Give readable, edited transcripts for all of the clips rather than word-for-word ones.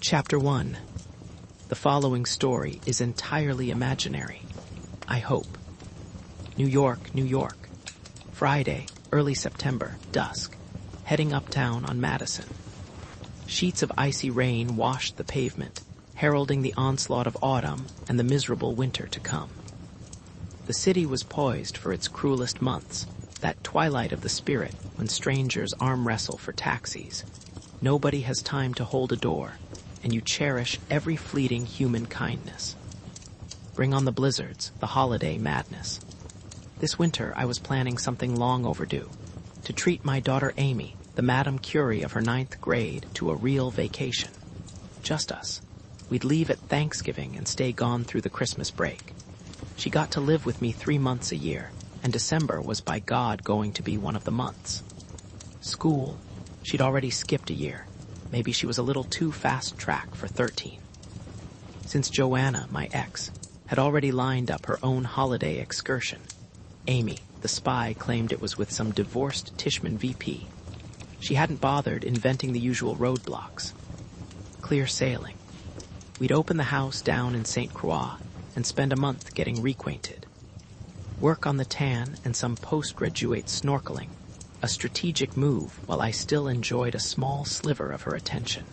Chapter 1. The following story is entirely imaginary. I hope. New York, New York. Friday, early September, dusk. Heading uptown on Madison. Sheets of icy rain washed the pavement, heralding the onslaught of autumn and the miserable winter to come. The city was poised for its cruelest months, that twilight of the spirit when strangers arm wrestle for taxis. Nobody has time to hold a door, and you cherish every fleeting human kindness. Bring on the blizzards, the holiday madness. This winter I was planning something long overdue, to treat my daughter Amy, the Madame Curie of her 9th grade, to a real vacation. Just us. We'd leave at Thanksgiving and stay gone through the Christmas break. She got to live with me 3 months a year, and December was by God going to be one of the months. School. She'd already skipped a year. Maybe she was a little too fast-track for 13. Since Joanna, my ex, had already lined up her own holiday excursion, Amy, the spy, claimed it was with some divorced Tishman VP. She hadn't bothered inventing the usual roadblocks. Clear sailing. We'd open the house down in St. Croix and spend a month getting reacquainted. Work on the tan and some postgraduate snorkeling, a strategic move while I still enjoyed a small sliver of her attention.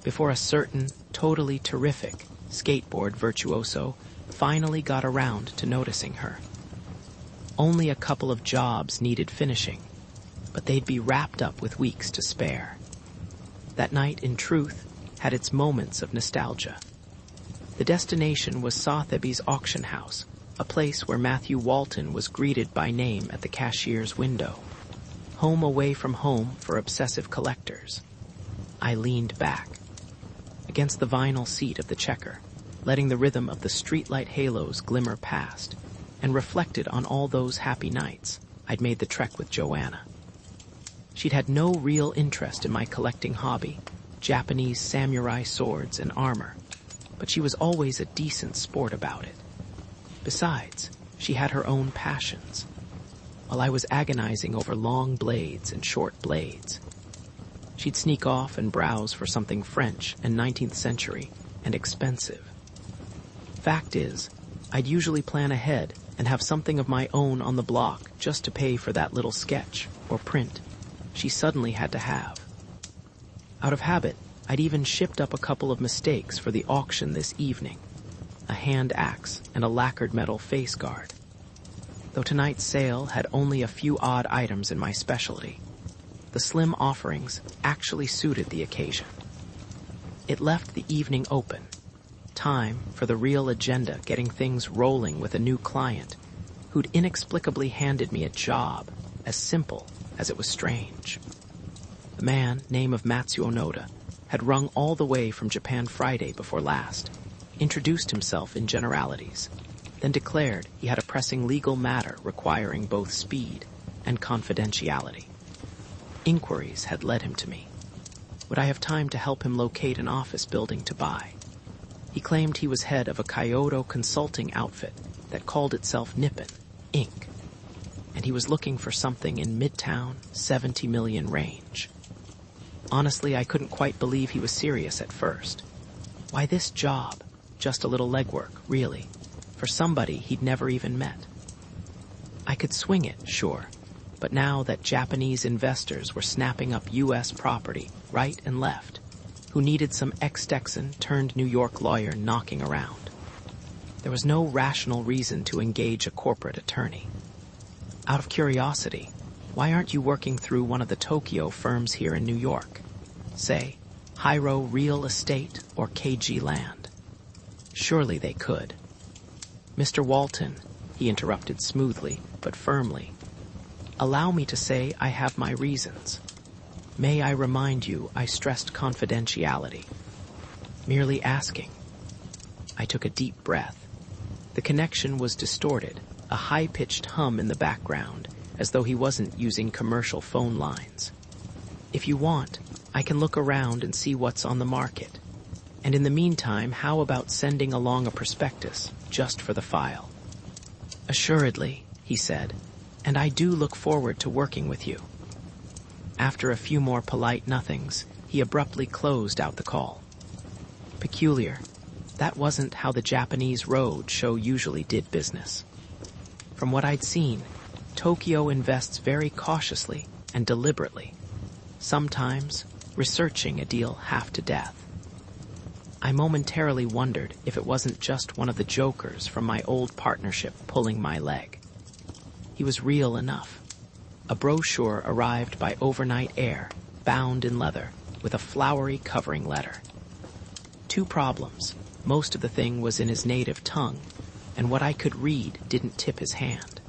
Before a certain, totally terrific skateboard virtuoso finally got around to noticing her. Only a couple of jobs needed finishing, but they'd be wrapped up with weeks to spare. That night, in truth, had its moments of nostalgia. The destination was Sotheby's auction house, a place where Matthew Walton was greeted by name at the cashier's window. Home away from home for obsessive collectors. I leaned back against the vinyl seat of the checker, letting the rhythm of the streetlight halos glimmer past, and reflected on all those happy nights I'd made the trek with Joanna. She'd had no real interest in my collecting hobby, Japanese samurai swords and armor, but she was always a decent sport about it. Besides, she had her own passions, while I was agonizing over long blades and short blades. She'd sneak off and browse for something French and 19th century and expensive. Fact is, I'd usually plan ahead and have something of my own on the block just to pay for that little sketch or print she suddenly had to have. Out of habit, I'd even shipped up a couple of mistakes for the auction this evening, a hand axe and a lacquered metal face guard. Though tonight's sale had only a few odd items in my specialty, the slim offerings actually suited the occasion. It left the evening open, time for the real agenda getting things rolling with a new client who'd inexplicably handed me a job as simple as it was strange. The man, name of Matsuo Noda, had rung all the way from Japan Friday before last, introduced himself in generalities, then declared he had a pressing legal matter requiring both speed and confidentiality. Inquiries had led him to me. Would I have time to help him locate an office building to buy? He claimed he was head of a Kyoto consulting outfit that called itself Nippon, Inc., and he was looking for something in Midtown, 70 million range. Honestly, I couldn't quite believe he was serious at first. Why this job? Just a little legwork, really, for somebody he'd never even met. I could swing it, sure, but now that Japanese investors were snapping up U.S. property right and left, who needed some ex-Texan turned New York lawyer knocking around, there was no rational reason to engage a corporate attorney. Out of curiosity, why aren't you working through one of the Tokyo firms here in New York? Say, Hyro Real Estate or KG Land. Surely they could. Mr. Walton, he interrupted smoothly but firmly, allow me to say I have my reasons. May I remind you I stressed confidentiality. Merely asking. I took a deep breath. The connection was distorted, a high-pitched hum in the background, as though he wasn't using commercial phone lines. If you want, I can look around and see what's on the market. And in the meantime, how about sending along a prospectus, just for the file? Assuredly, he said, and I do look forward to working with you. After a few more polite nothings, he abruptly closed out the call. Peculiar. That wasn't how the Japanese road show usually did business. From what I'd seen, Tokyo invests very cautiously and deliberately, sometimes researching a deal half to death. I momentarily wondered if it wasn't just one of the jokers from my old partnership pulling my leg. He was real enough. A brochure arrived by overnight air, bound in leather, with a flowery covering letter. 2 problems. Most of the thing was in his native tongue, and what I could read didn't tip his hand.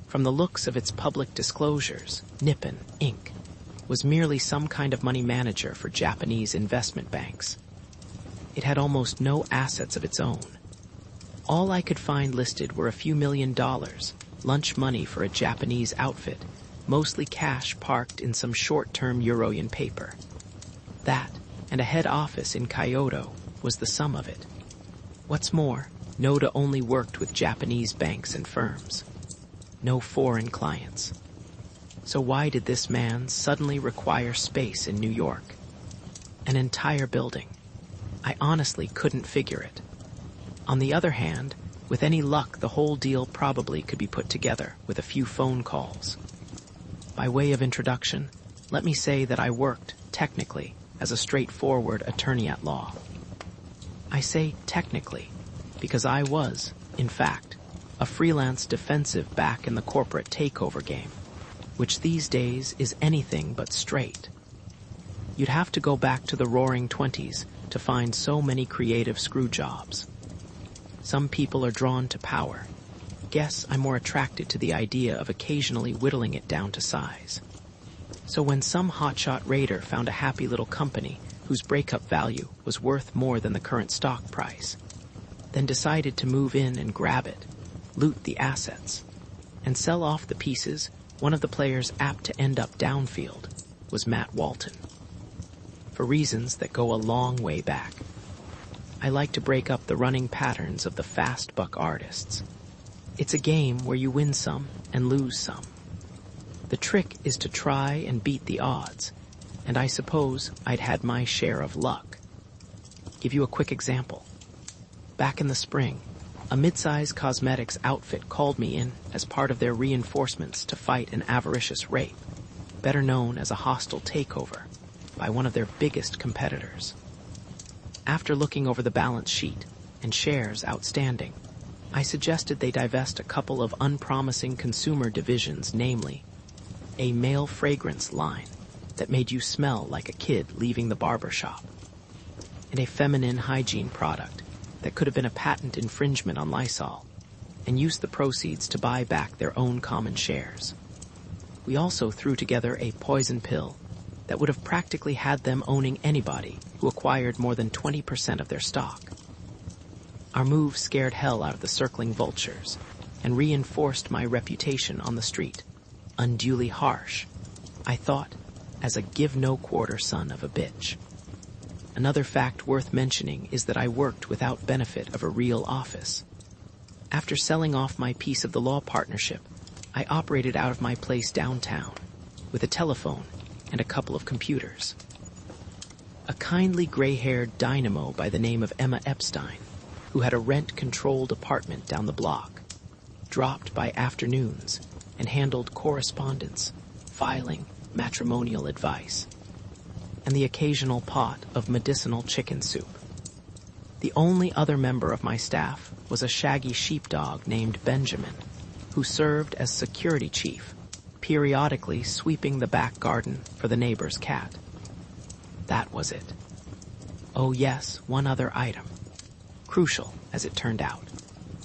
From the looks of its public disclosures, Nippon, Inc. was merely some kind of money manager for Japanese investment banks. It had almost no assets of its own. All I could find listed were a few $1,000,000, lunch money for a Japanese outfit, mostly cash parked in some short-term Euro-yen paper. That, and a head office in Kyoto, was the sum of it. What's more, Noda only worked with Japanese banks and firms. No foreign clients. So why did this man suddenly require space in New York? An entire building. I honestly couldn't figure it. On the other hand, with any luck, the whole deal probably could be put together with a few phone calls. By way of introduction, let me say that I worked, technically, as a straightforward attorney at law. I say technically because I was, in fact, a freelance defensive back in the corporate takeover game, which these days is anything but straight. You'd have to go back to the roaring 20s to find so many creative screw jobs. Some people are drawn to power. Guess I'm more attracted to the idea of occasionally whittling it down to size. So when some hotshot raider found a happy little company whose breakup value was worth more than the current stock price, then decided to move in and grab it, loot the assets, and sell off the pieces, one of the players apt to end up downfield was Matt Walton. For reasons that go a long way back. I like to break up the running patterns of the fast buck artists. It's a game where you win some and lose some. The trick is to try and beat the odds, and I suppose I'd had my share of luck. Give you a quick example. Back in the spring, a mid-size cosmetics outfit called me in as part of their reinforcements to fight an avaricious rape, better known as a hostile takeover, by one of their biggest competitors. After looking over the balance sheet and shares outstanding, I suggested they divest a couple of unpromising consumer divisions, namely, a male fragrance line that made you smell like a kid leaving the barber shop, and a feminine hygiene product that could have been a patent infringement on Lysol, and used the proceeds to buy back their own common shares. We also threw together a poison pill that would have practically had them owning anybody who acquired more than 20% of their stock. Our move scared hell out of the circling vultures and reinforced my reputation on the street, unduly harsh, I thought, as a give-no-quarter son of a bitch. Another fact worth mentioning is that I worked without benefit of a real office. After selling off my piece of the law partnership, I operated out of my place downtown, with a telephone and a couple of computers. A kindly gray-haired dynamo by the name of Emma Epstein, who had a rent-controlled apartment down the block, dropped by afternoons and handled correspondence, filing, matrimonial advice, and the occasional pot of medicinal chicken soup. The only other member of my staff was a shaggy sheepdog named Benjamin, who served as security chief, periodically sweeping the back garden for the neighbor's cat. That was it. Oh yes, one other item. Crucial, as it turned out.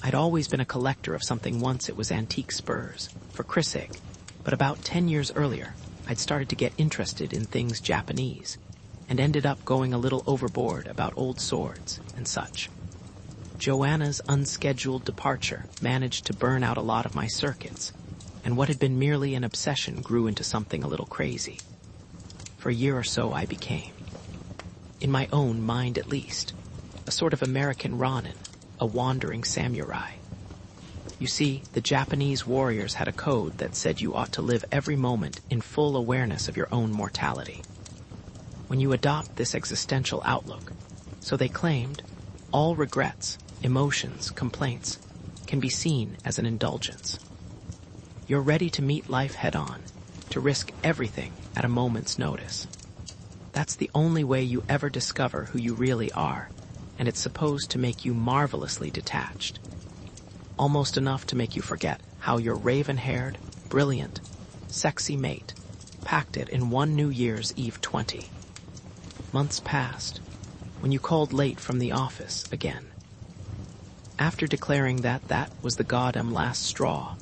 I'd always been a collector of something. Once it was antique spurs, for Chris' sake, but about 10 years earlier, I'd started to get interested in things Japanese, and ended up going a little overboard about old swords and such. Joanna's unscheduled departure managed to burn out a lot of my circuits, and what had been merely an obsession grew into something a little crazy. For a year or so I became, in my own mind at least, a sort of American Ronin, a wandering samurai. You see, the Japanese warriors had a code that said you ought to live every moment in full awareness of your own mortality. When you adopt this existential outlook, So they claimed, all regrets, emotions, complaints can be seen as an indulgence. You're ready to meet life head-on, to risk everything at a moment's notice. That's the only way you ever discover who you really are, and it's supposed to make you marvelously detached. Almost enough to make you forget how your raven-haired, brilliant, sexy mate packed it in one New Year's Eve 20. Months passed, when you called late from the office again. After declaring that was the goddamn last straw,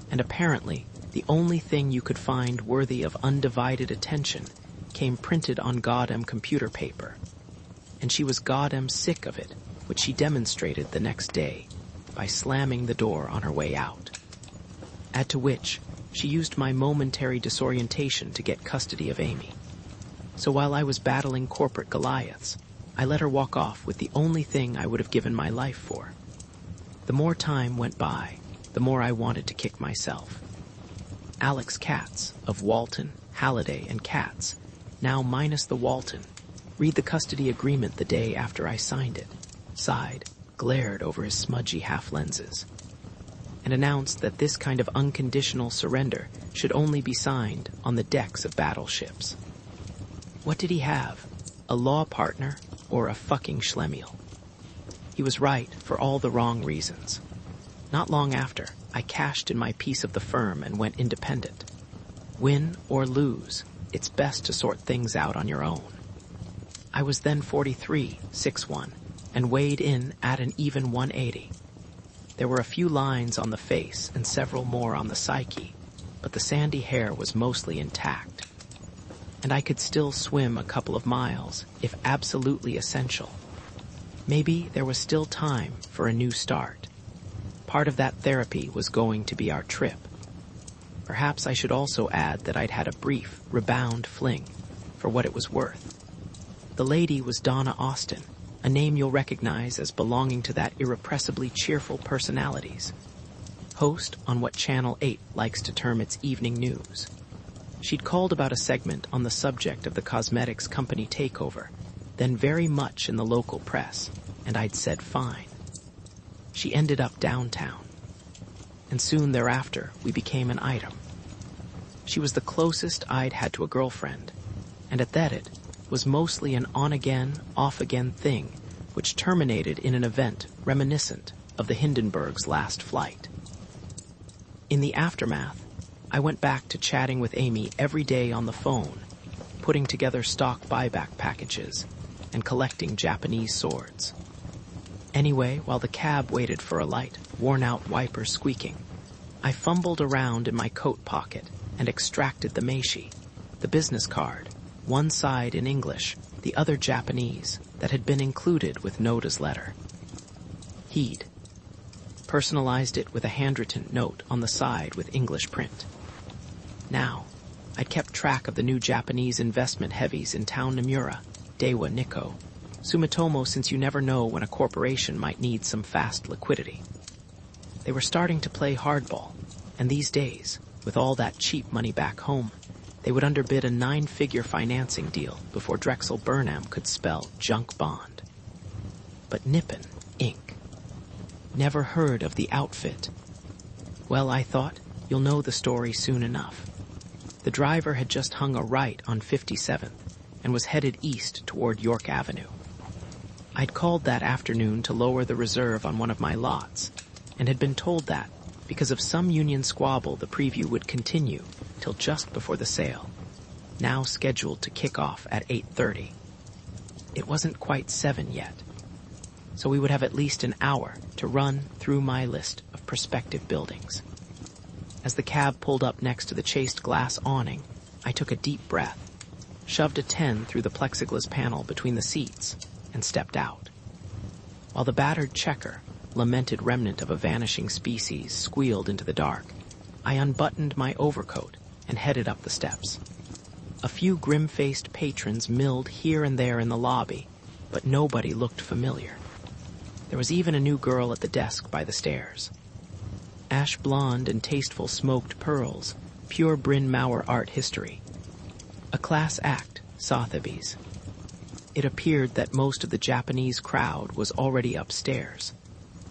and apparently the only thing you could find worthy of undivided attention came printed on goddamn computer paper, and she was goddamn sick of it, which she demonstrated the next day by slamming the door on her way out. Add to which, she used my momentary disorientation to get custody of Amy. So while I was battling corporate Goliaths, I let her walk off with the only thing I would have given my life for. The more time went by, the more I wanted to kick myself. Alex Katz of Walton, Halliday, and Katz, now minus the Walton, read the custody agreement the day after I signed it, sighed, glared over his smudgy half-lenses, and announced that this kind of unconditional surrender should only be signed on the decks of battleships. What did he have? A law partner or a fucking schlemiel? He was right for all the wrong reasons. Not long after, I cashed in my piece of the firm and went independent. Win or lose, it's best to sort things out on your own. I was then 43, 6'1", and weighed in at an even 180. There were a few lines on the face and several more on the psyche, but the sandy hair was mostly intact. And I could still swim a couple of miles, if absolutely essential. Maybe there was still time for a new start. Part of that therapy was going to be our trip. Perhaps I should also add that I'd had a brief, rebound fling, for what it was worth. The lady was Donna Austin, a name you'll recognize as belonging to that irrepressibly cheerful personalities. Host on what Channel 8 likes to term its evening news. She'd called about a segment on the subject of the cosmetics company takeover, then very much in the local press, and I'd said fine. She ended up downtown, and soon thereafter we became an item. She was the closest I'd had to a girlfriend, and at that it was mostly an on-again, off-again thing, which terminated in an event reminiscent of the Hindenburg's last flight. In the aftermath, I went back to chatting with Amy every day on the phone, putting together stock buyback packages, and collecting Japanese swords. Anyway, while the cab waited for a light, worn-out wiper squeaking, I fumbled around in my coat pocket and extracted the meishi, the business card, one side in English, the other Japanese, that had been included with Noda's letter. He'd personalized it with a handwritten note on the side with English print. Now, I'd kept track of the new Japanese investment heavies in town Nomura, Daiwa Nikko, Sumitomo, since you never know when a corporation might need some fast liquidity. They were starting to play hardball, and these days, with all that cheap money back home, they would underbid a 9-figure financing deal before Drexel Burnham could spell junk bond. But Nippon, Inc. Never heard of the outfit. Well, I thought, you'll know the story soon enough. The driver had just hung a right on 57th and was headed east toward York Avenue. I'd called that afternoon to lower the reserve on one of my lots, and had been told that, because of some union squabble, the preview would continue till just before the sale, now scheduled to kick off at 8:30. It wasn't quite 7 yet, so we would have at least an hour to run through my list of prospective buildings. As the cab pulled up next to the chased glass awning, I took a deep breath, shoved a 10 through the plexiglass panel between the seats, and stepped out. While the battered checker, lamented remnant of a vanishing species, squealed into the dark, I unbuttoned my overcoat and headed up the steps. A few grim-faced patrons milled here and there in the lobby, but nobody looked familiar. There was even a new girl at the desk by the stairs. Ash blonde and tasteful smoked pearls, pure Bryn Mawr art history. A class act, Sotheby's. It appeared that most of the Japanese crowd was already upstairs,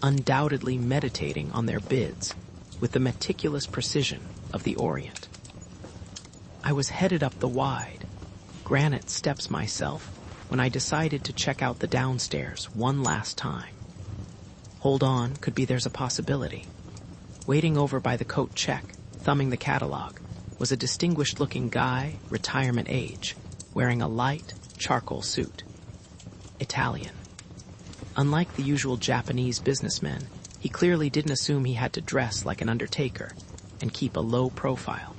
undoubtedly meditating on their bids with the meticulous precision of the Orient. I was headed up the wide, granite steps myself when I decided to check out the downstairs one last time. Hold on, could be there's a possibility. Waiting over by the coat check, thumbing the catalog, was a distinguished-looking guy, retirement age, wearing a light, charcoal suit. Italian. Unlike the usual Japanese businessmen, he clearly didn't assume he had to dress like an undertaker and keep a low profile.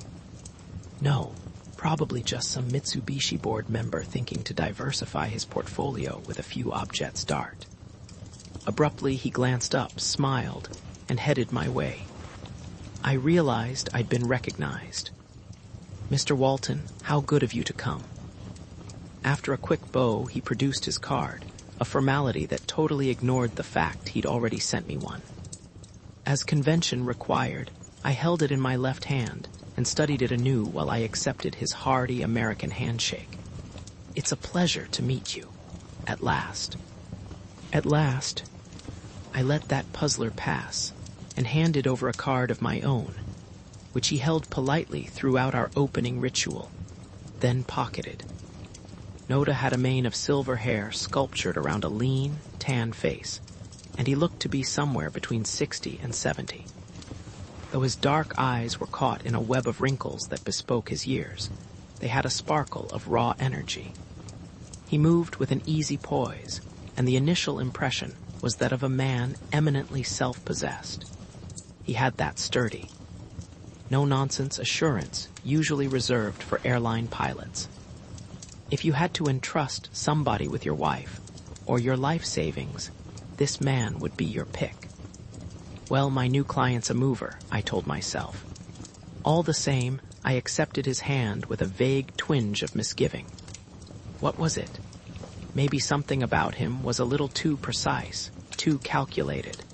No, probably just some Mitsubishi board member thinking to diversify his portfolio with a few objets d'art. Abruptly, he glanced up, smiled, and headed my way. I realized I'd been recognized. "Mr. Walton, how good of you to come." After a quick bow, he produced his card, a formality that totally ignored the fact he'd already sent me one. As convention required, I held it in my left hand and studied it anew while I accepted his hearty American handshake. "It's a pleasure to meet you. At last." At last, I let that puzzler pass and handed over a card of my own, which he held politely throughout our opening ritual, then pocketed. Noda had a mane of silver hair sculptured around a lean, tan face, and he looked to be somewhere between 60 and 70. Though his dark eyes were caught in a web of wrinkles that bespoke his years, they had a sparkle of raw energy. He moved with an easy poise, and the initial impression was that of a man eminently self-possessed. He had that sturdy, no-nonsense assurance usually reserved for airline pilots. If you had to entrust somebody with your wife or your life savings, this man would be your pick. Well, my new client's a mover, I told myself. All the same, I accepted his hand with a vague twinge of misgiving. What was it? Maybe something about him was a little too precise, too calculated.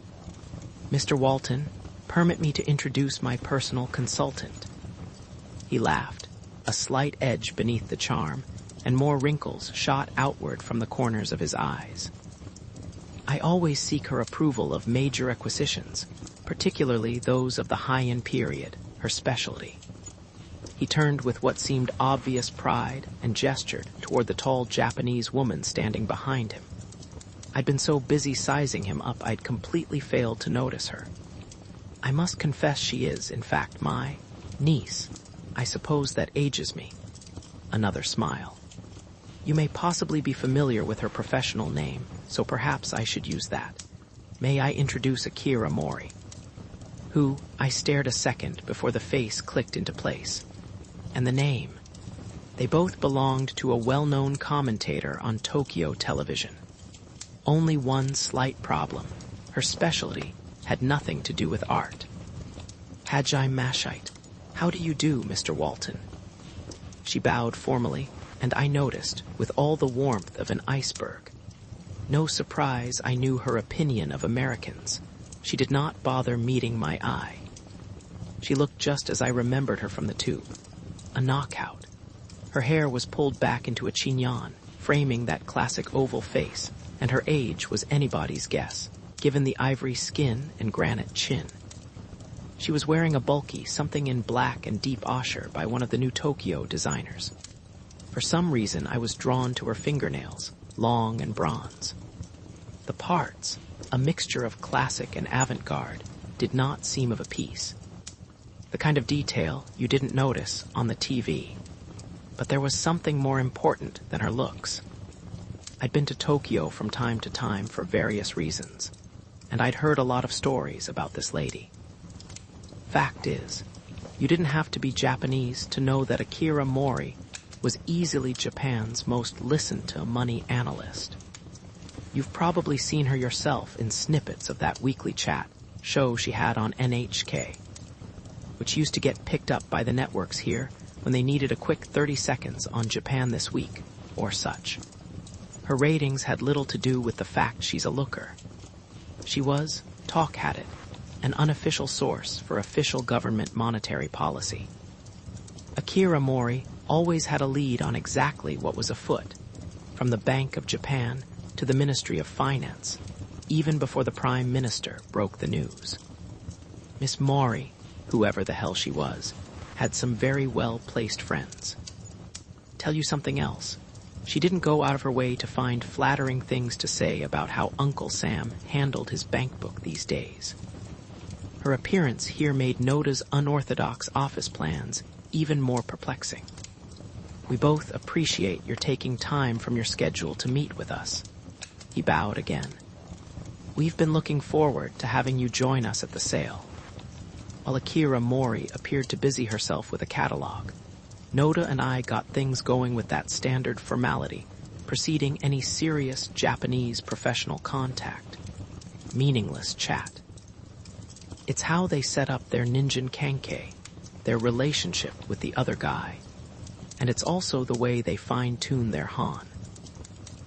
"Mr. Walton, permit me to introduce my personal consultant." He laughed, a slight edge beneath the charm, and more wrinkles shot outward from the corners of his eyes. "I always seek her approval of major acquisitions, particularly those of the high-end period, her specialty." He turned with what seemed obvious pride and gestured toward the tall Japanese woman standing behind him. I'd been so busy sizing him up I'd completely failed to notice her. I must confess she is, in fact, my niece. I suppose that ages me. Another smile. "You may possibly be familiar with her professional name, so perhaps I should use that. May I introduce Akira Mori?" Who, I stared a second before the face clicked into place. And the name. They both belonged to a well-known commentator on Tokyo television. Only one slight problem. Her specialty had nothing to do with art. "Hajime Mashite. How do you do, Mr. Walton?" She bowed formally, and I noticed, with all the warmth of an iceberg. No surprise I knew her opinion of Americans. She did not bother meeting my eye. She looked just as I remembered her from the tube. A knockout. Her hair was pulled back into a chignon, framing that classic oval face, and her age was anybody's guess, given the ivory skin and granite chin. She was wearing a bulky something in black and deep ochre by one of the new Tokyo designers. For some reason, I was drawn to her fingernails, long and bronze. The parts, a mixture of classic and avant-garde, did not seem of a piece. The kind of detail you didn't notice on the TV. But there was something more important than her looks. I'd been to Tokyo from time to time for various reasons, and I'd heard a lot of stories about this lady. Fact is, you didn't have to be Japanese to know that Akira Mori was easily Japan's most listened-to money analyst. You've probably seen her yourself in snippets of that weekly chat show she had on NHK, which used to get picked up by the networks here when they needed a quick 30 seconds on Japan This Week, or such. Her ratings had little to do with the fact she's a looker. She was, talk had it, an unofficial source for official government monetary policy. Akira Mori always had a lead on exactly what was afoot. from the Bank of Japan to the Ministry of Finance, even before the Prime Minister broke the news. Miss Maury, whoever the hell she was, had some very well-placed friends. Tell you something else. She didn't go out of her way to find flattering things to say about how Uncle Sam handled his bank book these days. Her appearance here made Noda's unorthodox office plans even more perplexing. We both appreciate your taking time from your schedule to meet with us. He bowed again. We've been looking forward to having you join us at the sale. While Akira Mori appeared to busy herself with a catalog, Noda and I got things going with that standard formality preceding any serious Japanese professional contact. Meaningless chat. It's how they set up their ninjin kankei, their relationship with the other guy. And it's also the way they fine-tune their han,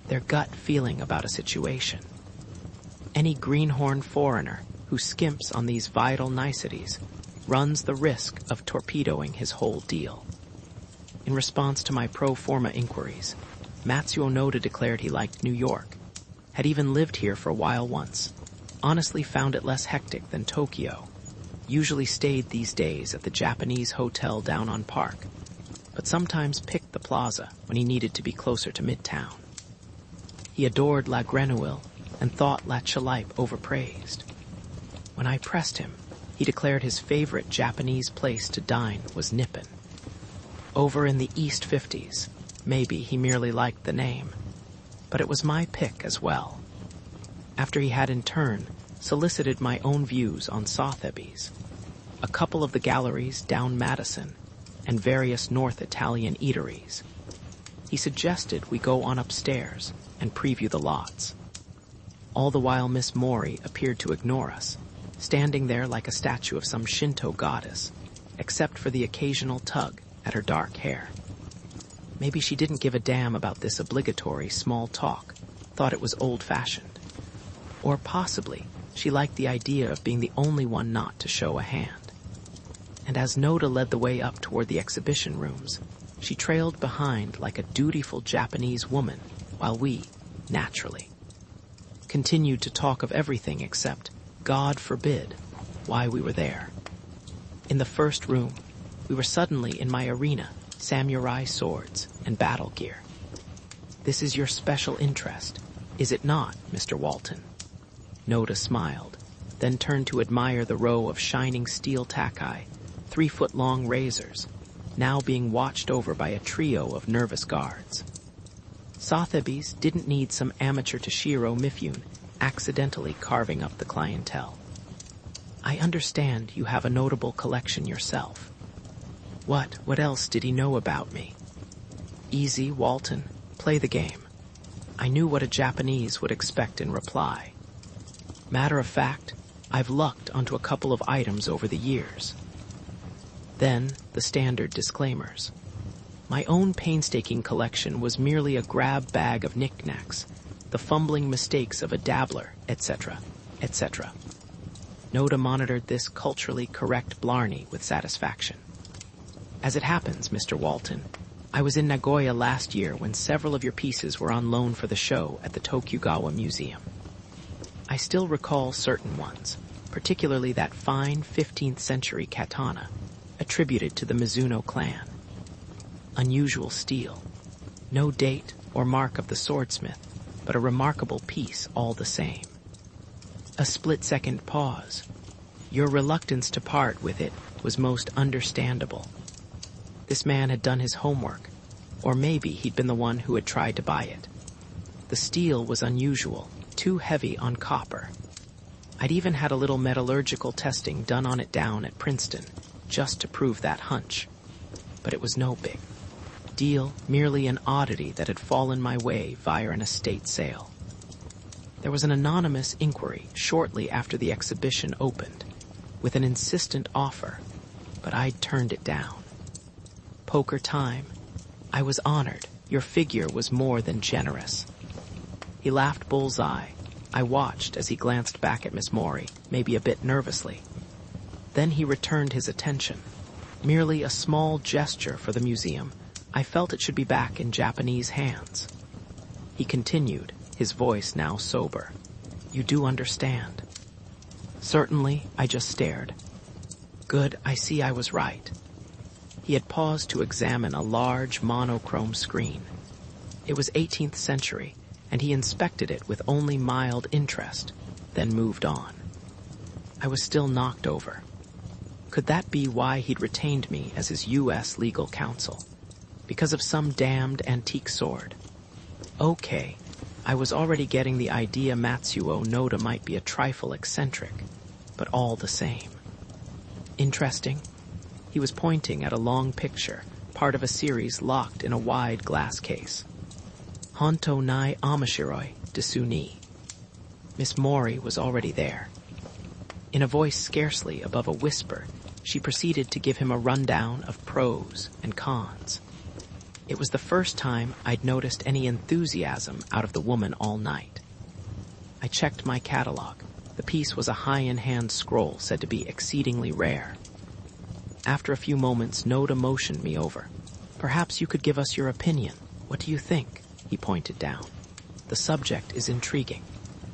their gut feeling about a situation. Any greenhorn foreigner who skimps on these vital niceties runs the risk of torpedoing his whole deal. In response to my pro forma inquiries, Matsuo Noda declared he liked New York, had even lived here for a while once, honestly found it less hectic than Tokyo, usually stayed these days at the Japanese hotel down on Park, but sometimes picked the plaza when he needed to be closer to Midtown. He adored La Grenouille and thought La Chalipe overpraised. When I pressed him, he declared his favorite Japanese place to dine was Nippon. Over in the East 50s, maybe he merely liked the name, but it was my pick as well. After he had in turn solicited my own views on Sotheby's, a couple of the galleries down Madison, and various North Italian eateries, he suggested we go on upstairs and preview the lots. All the while Miss Mori appeared to ignore us, standing there like a statue of some Shinto goddess, except for the occasional tug at her dark hair. Maybe she didn't give a damn about this obligatory small talk, thought it was old-fashioned. Or possibly she liked the idea of being the only one not to show a hand. And as Noda led the way up toward the exhibition rooms, she trailed behind like a dutiful Japanese woman, while we, naturally, continued to talk of everything except, God forbid, why we were there. In the first room, we were suddenly in my arena, samurai swords and battle gear. This is your special interest, is it not, Mr. Walton? Noda smiled, then turned to admire the row of shining steel takai, 3-foot-long razors, now being watched over by a trio of nervous guards. Sotheby's didn't need some amateur Toshiro Mifune accidentally carving up the clientele. I understand you have a notable collection yourself. What else did he know about me? Easy, Walton. Play the game. I knew what a Japanese would expect in reply. Matter of fact, I've lucked onto a couple of items over the years. Then, the standard disclaimers. My own painstaking collection was merely a grab bag of knickknacks, the fumbling mistakes of a dabbler, etc., etc. Noda monitored this culturally correct blarney with satisfaction. As it happens, Mr. Walton, I was in Nagoya last year when several of your pieces were on loan for the show at the Tokugawa Museum. I still recall certain ones, particularly that fine 15th century katana, attributed to the Mizuno clan. Unusual steel, no date or mark of the swordsmith, but a remarkable piece all the same. A split-second pause. Your reluctance to part with it was most understandable. This man had done his homework, or maybe he'd been the one who had tried to buy it. The steel was unusual, too heavy on copper. I'd even had a little metallurgical testing done on it down at Princeton, just to prove that hunch. But it was no big deal, merely an oddity that had fallen my way via an estate sale. There was an anonymous inquiry shortly after the exhibition opened, with an insistent offer, but I'd turned it down. Poker time. I was honored. Your figure was more than generous. He laughed bullseye. I watched as he glanced back at Miss Mori, maybe a bit nervously. Then he returned his attention. Merely a small gesture for the museum. I felt it should be back in Japanese hands. He continued, his voice now sober. You do understand. Certainly, I just stared. Good, I see I was right. He had paused to examine a large monochrome screen. It was 18th century, and he inspected it with only mild interest, then moved on. I was still knocked over. Could that be why he'd retained me as his U.S. legal counsel? Because of some damned antique sword? Okay, I was already getting the idea Matsuo Noda might be a trifle eccentric, but all the same. Interesting. He was pointing at a long picture, part of a series locked in a wide glass case. Honto nai amashiroi desu ni. Miss Mori was already there. In a voice scarcely above a whisper, she proceeded to give him a rundown of pros and cons. It was the first time I'd noticed any enthusiasm out of the woman all night. I checked my catalog. The piece was a high-in-hand scroll said to be exceedingly rare. After a few moments, Noda motioned me over. Perhaps you could give us your opinion. What do you think? He pointed down. The subject is intriguing.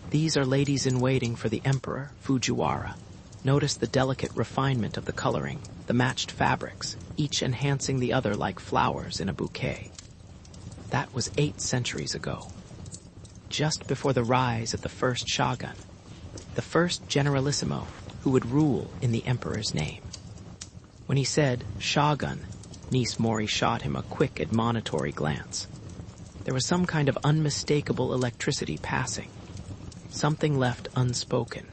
These are ladies-in-waiting for the Emperor Fujiwara. Notice the delicate refinement of the coloring, the matched fabrics, each enhancing the other like flowers in a bouquet. That was 8 centuries ago. Just before the rise of the first shogun, the first generalissimo who would rule in the emperor's name. When he said, shogun, Niece Mori shot him a quick admonitory glance. There was some kind of unmistakable electricity passing. Something left unspoken.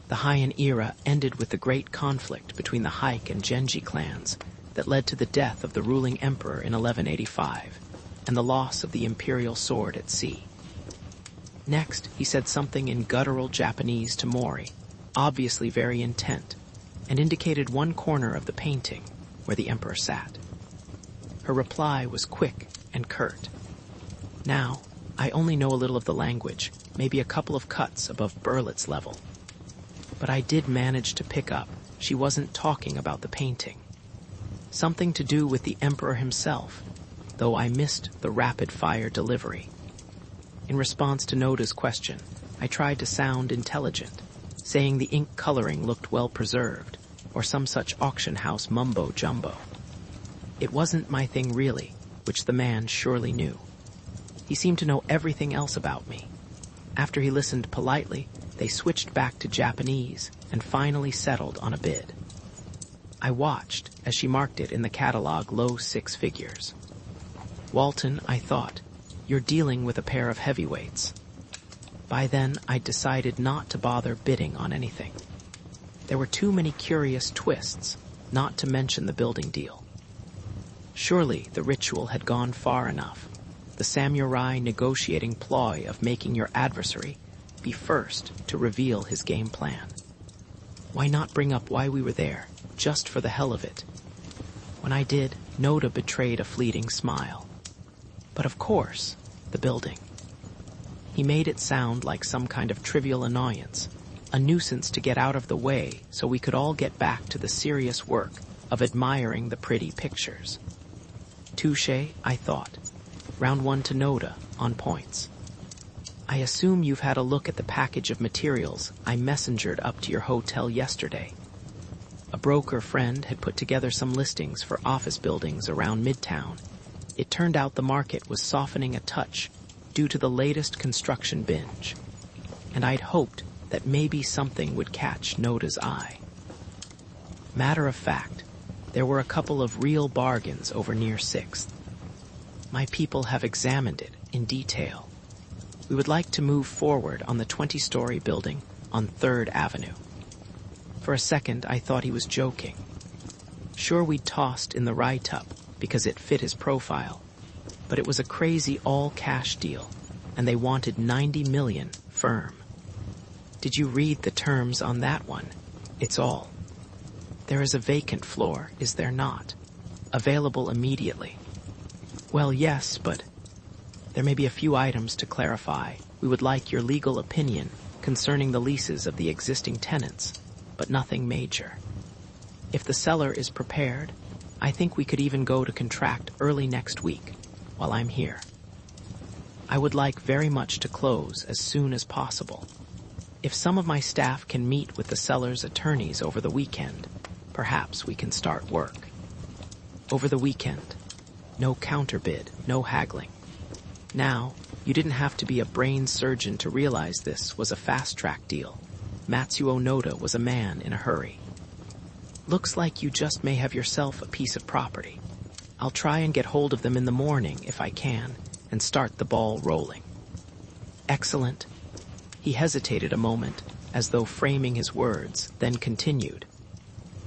The Heian era ended with the great conflict between the Heike and Genji clans that led to the death of the ruling emperor in 1185 and the loss of the imperial sword at sea. Next, he said something in guttural Japanese to Mori, obviously very intent, and indicated one corner of the painting where the emperor sat. Her reply was quick and curt. Now, I only know a little of the language, maybe a couple of cuts above Berlitz level. But I did manage to pick up she wasn't talking about the painting. Something to do with the emperor himself, though I missed the rapid-fire delivery. In response to Noda's question, I tried to sound intelligent, saying the ink coloring looked well preserved, or some such auction house mumbo-jumbo. It wasn't my thing really, which the man surely knew. He seemed to know everything else about me. After he listened politely, they switched back to Japanese and finally settled on a bid. I watched as she marked it in the catalog low 6 figures. Walton, I thought, you're dealing with a pair of heavyweights. By then, I'd decided not to bother bidding on anything. There were too many curious twists, not to mention the building deal. Surely the ritual had gone far enough. The samurai negotiating ploy of making your adversary be first to reveal his game plan. Why not bring up why we were there, just for the hell of it? When I did, Noda betrayed a fleeting smile. But of course, the building. He made it sound like some kind of trivial annoyance, a nuisance to get out of the way so we could all get back to the serious work of admiring the pretty pictures. Touché, I thought. Round 1 to Noda, on points. I assume you've had a look at the package of materials I messengered up to your hotel yesterday. A broker friend had put together some listings for office buildings around Midtown. It turned out the market was softening a touch due to the latest construction binge, and I'd hoped that maybe something would catch Noda's eye. Matter of fact, there were a couple of real bargains over near 6th. My people have examined it in detail. We would like to move forward on the 20-story building on 3rd Avenue. For a second, I thought he was joking. Sure, we'd tossed in the write-up because it fit his profile, but it was a crazy all-cash deal, and they wanted $90 million firm. Did you read the terms on that one? It's all. There is a vacant floor, is there not? Available immediately. Well, yes, but there may be a few items to clarify. We would like your legal opinion concerning the leases of the existing tenants, but nothing major. If the seller is prepared, I think we could even go to contract early next week while I'm here. I would like very much to close as soon as possible. If some of my staff can meet with the seller's attorneys over the weekend, perhaps we can start work. Over the weekend. No counterbid, no haggling. Now, you didn't have to be a brain surgeon to realize this was a fast-track deal. Matsuo Noda was a man in a hurry. Looks like you just may have yourself a piece of property. I'll try and get hold of them in the morning if I can, and start the ball rolling. Excellent. He hesitated a moment, as though framing his words, then continued.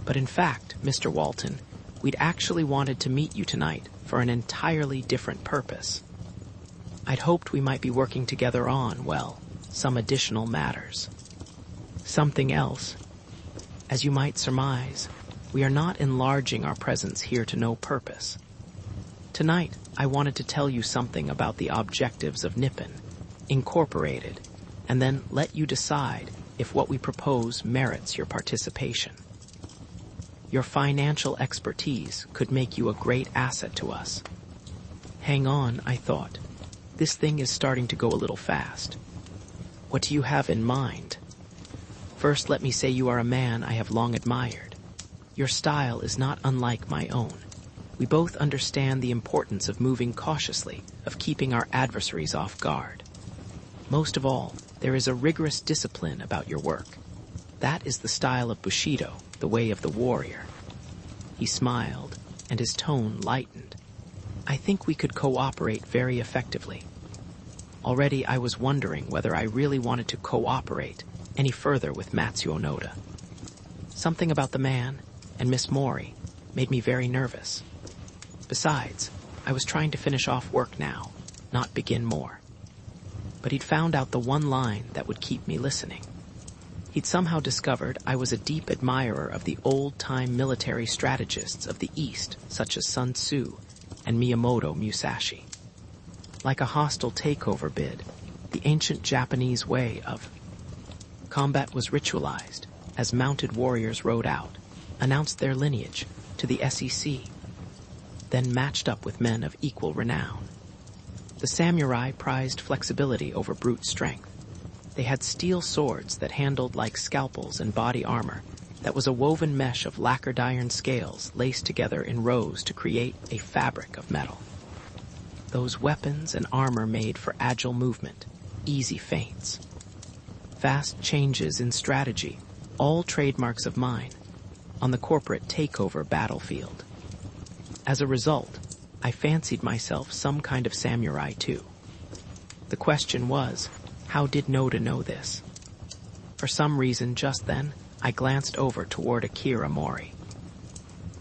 But in fact, Mr. Walton, we'd actually wanted to meet you tonight for an entirely different purpose. I'd hoped we might be working together on, well, some additional matters. Something else. As you might surmise, we are not enlarging our presence here to no purpose. Tonight, I wanted to tell you something about the objectives of Nippon, Incorporated, and then let you decide if what we propose merits your participation. Your financial expertise could make you a great asset to us. Hang on, I thought. This thing is starting to go a little fast. What do you have in mind? First, let me say you are a man I have long admired. Your style is not unlike my own. We both understand the importance of moving cautiously, of keeping our adversaries off guard. Most of all, there is a rigorous discipline about your work. That is the style of Bushido, the way of the warrior. He smiled, and his tone lightened. I think we could cooperate very effectively. Already I was wondering whether I really wanted to cooperate any further with Matsuo Noda. Something about the man and Miss Mori made me very nervous. Besides, I was trying to finish off work now, not begin more. But he'd found out the one line that would keep me listening. He'd somehow discovered I was a deep admirer of the old-time military strategists of the East, such as Sun Tzu and Miyamoto Musashi. Like a hostile takeover bid, the ancient Japanese way of combat was ritualized as mounted warriors rode out, announced their lineage to the SEC, then matched up with men of equal renown. The samurai prized flexibility over brute strength. They had steel swords that handled like scalpels and body armor that was a woven mesh of lacquered iron scales laced together in rows to create a fabric of metal. Those weapons and armor made for agile movement, easy feints, fast changes in strategy, all trademarks of mine, on the corporate takeover battlefield. As a result, I fancied myself some kind of samurai too. The question was, how did Noda know this? For some reason just then, I glanced over toward Akira Mori.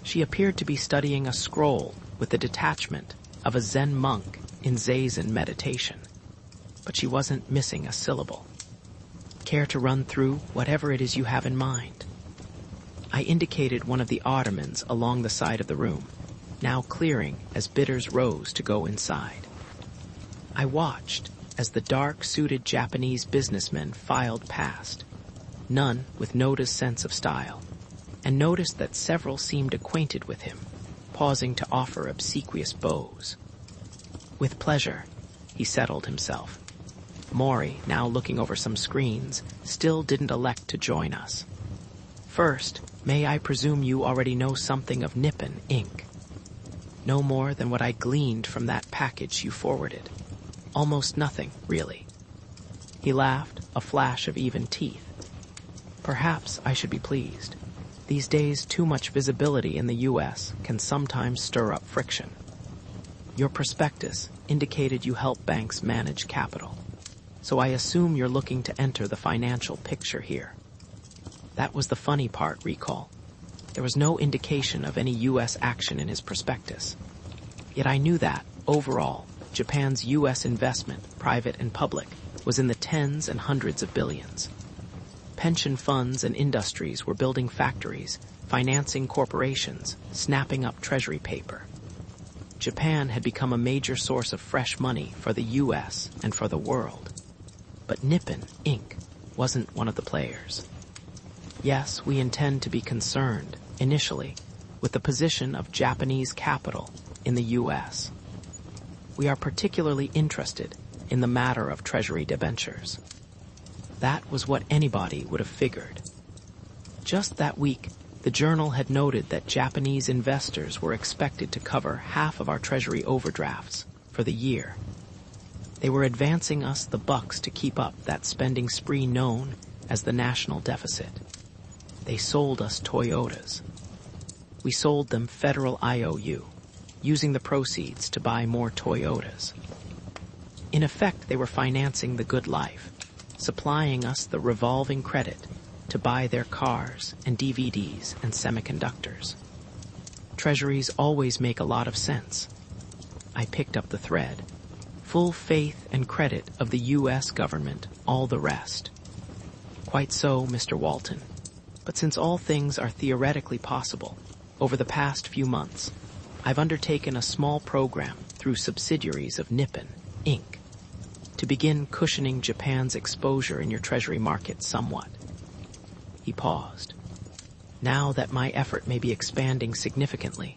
She appeared to be studying a scroll with the detachment of a Zen monk in Zazen meditation, but she wasn't missing a syllable. Care to run through whatever it is you have in mind? I indicated one of the ottomans along the side of the room, now clearing as bidders rose to go inside. I watched as the dark-suited Japanese businessmen filed past, none with Noda's sense of style, and noticed that several seemed acquainted with him, pausing to offer obsequious bows. With pleasure, he settled himself. Mori, now looking over some screens, still didn't elect to join us. First, may I presume you already know something of Nippon, Inc.? No more than what I gleaned from that package you forwarded. Almost nothing, really. He laughed, a flash of even teeth. Perhaps I should be pleased. These days, too much visibility in the U.S. can sometimes stir up friction. Your prospectus indicated you help banks manage capital, so I assume you're looking to enter the financial picture here. That was the funny part, recall. There was no indication of any U.S. action in his prospectus. Yet I knew that, overall, Japan's U.S. investment, private and public, was in the tens and hundreds of billions. Pension funds and industries were building factories, financing corporations, snapping up treasury paper. Japan had become a major source of fresh money for the U.S. and for the world. But Nippon, Inc. wasn't one of the players. Yes, we intend to be concerned, initially, with the position of Japanese capital in the U.S. We are particularly interested in the matter of Treasury debentures. That was what anybody would have figured. Just that week, the journal had noted that Japanese investors were expected to cover half of our Treasury overdrafts for the year. They were advancing us the bucks to keep up that spending spree known as the national deficit. They sold us Toyotas. We sold them federal IOU, using the proceeds to buy more Toyotas. In effect, they were financing the good life, supplying us the revolving credit to buy their cars and DVDs and semiconductors. Treasuries always make a lot of sense. I picked up the thread. Full faith and credit of the U.S. government, all the rest. Quite so, Mr. Walton. But since all things are theoretically possible, over the past few months, I've undertaken a small program through subsidiaries of Nippon, Inc., to begin cushioning Japan's exposure in your Treasury market somewhat. He paused. Now that my effort may be expanding significantly,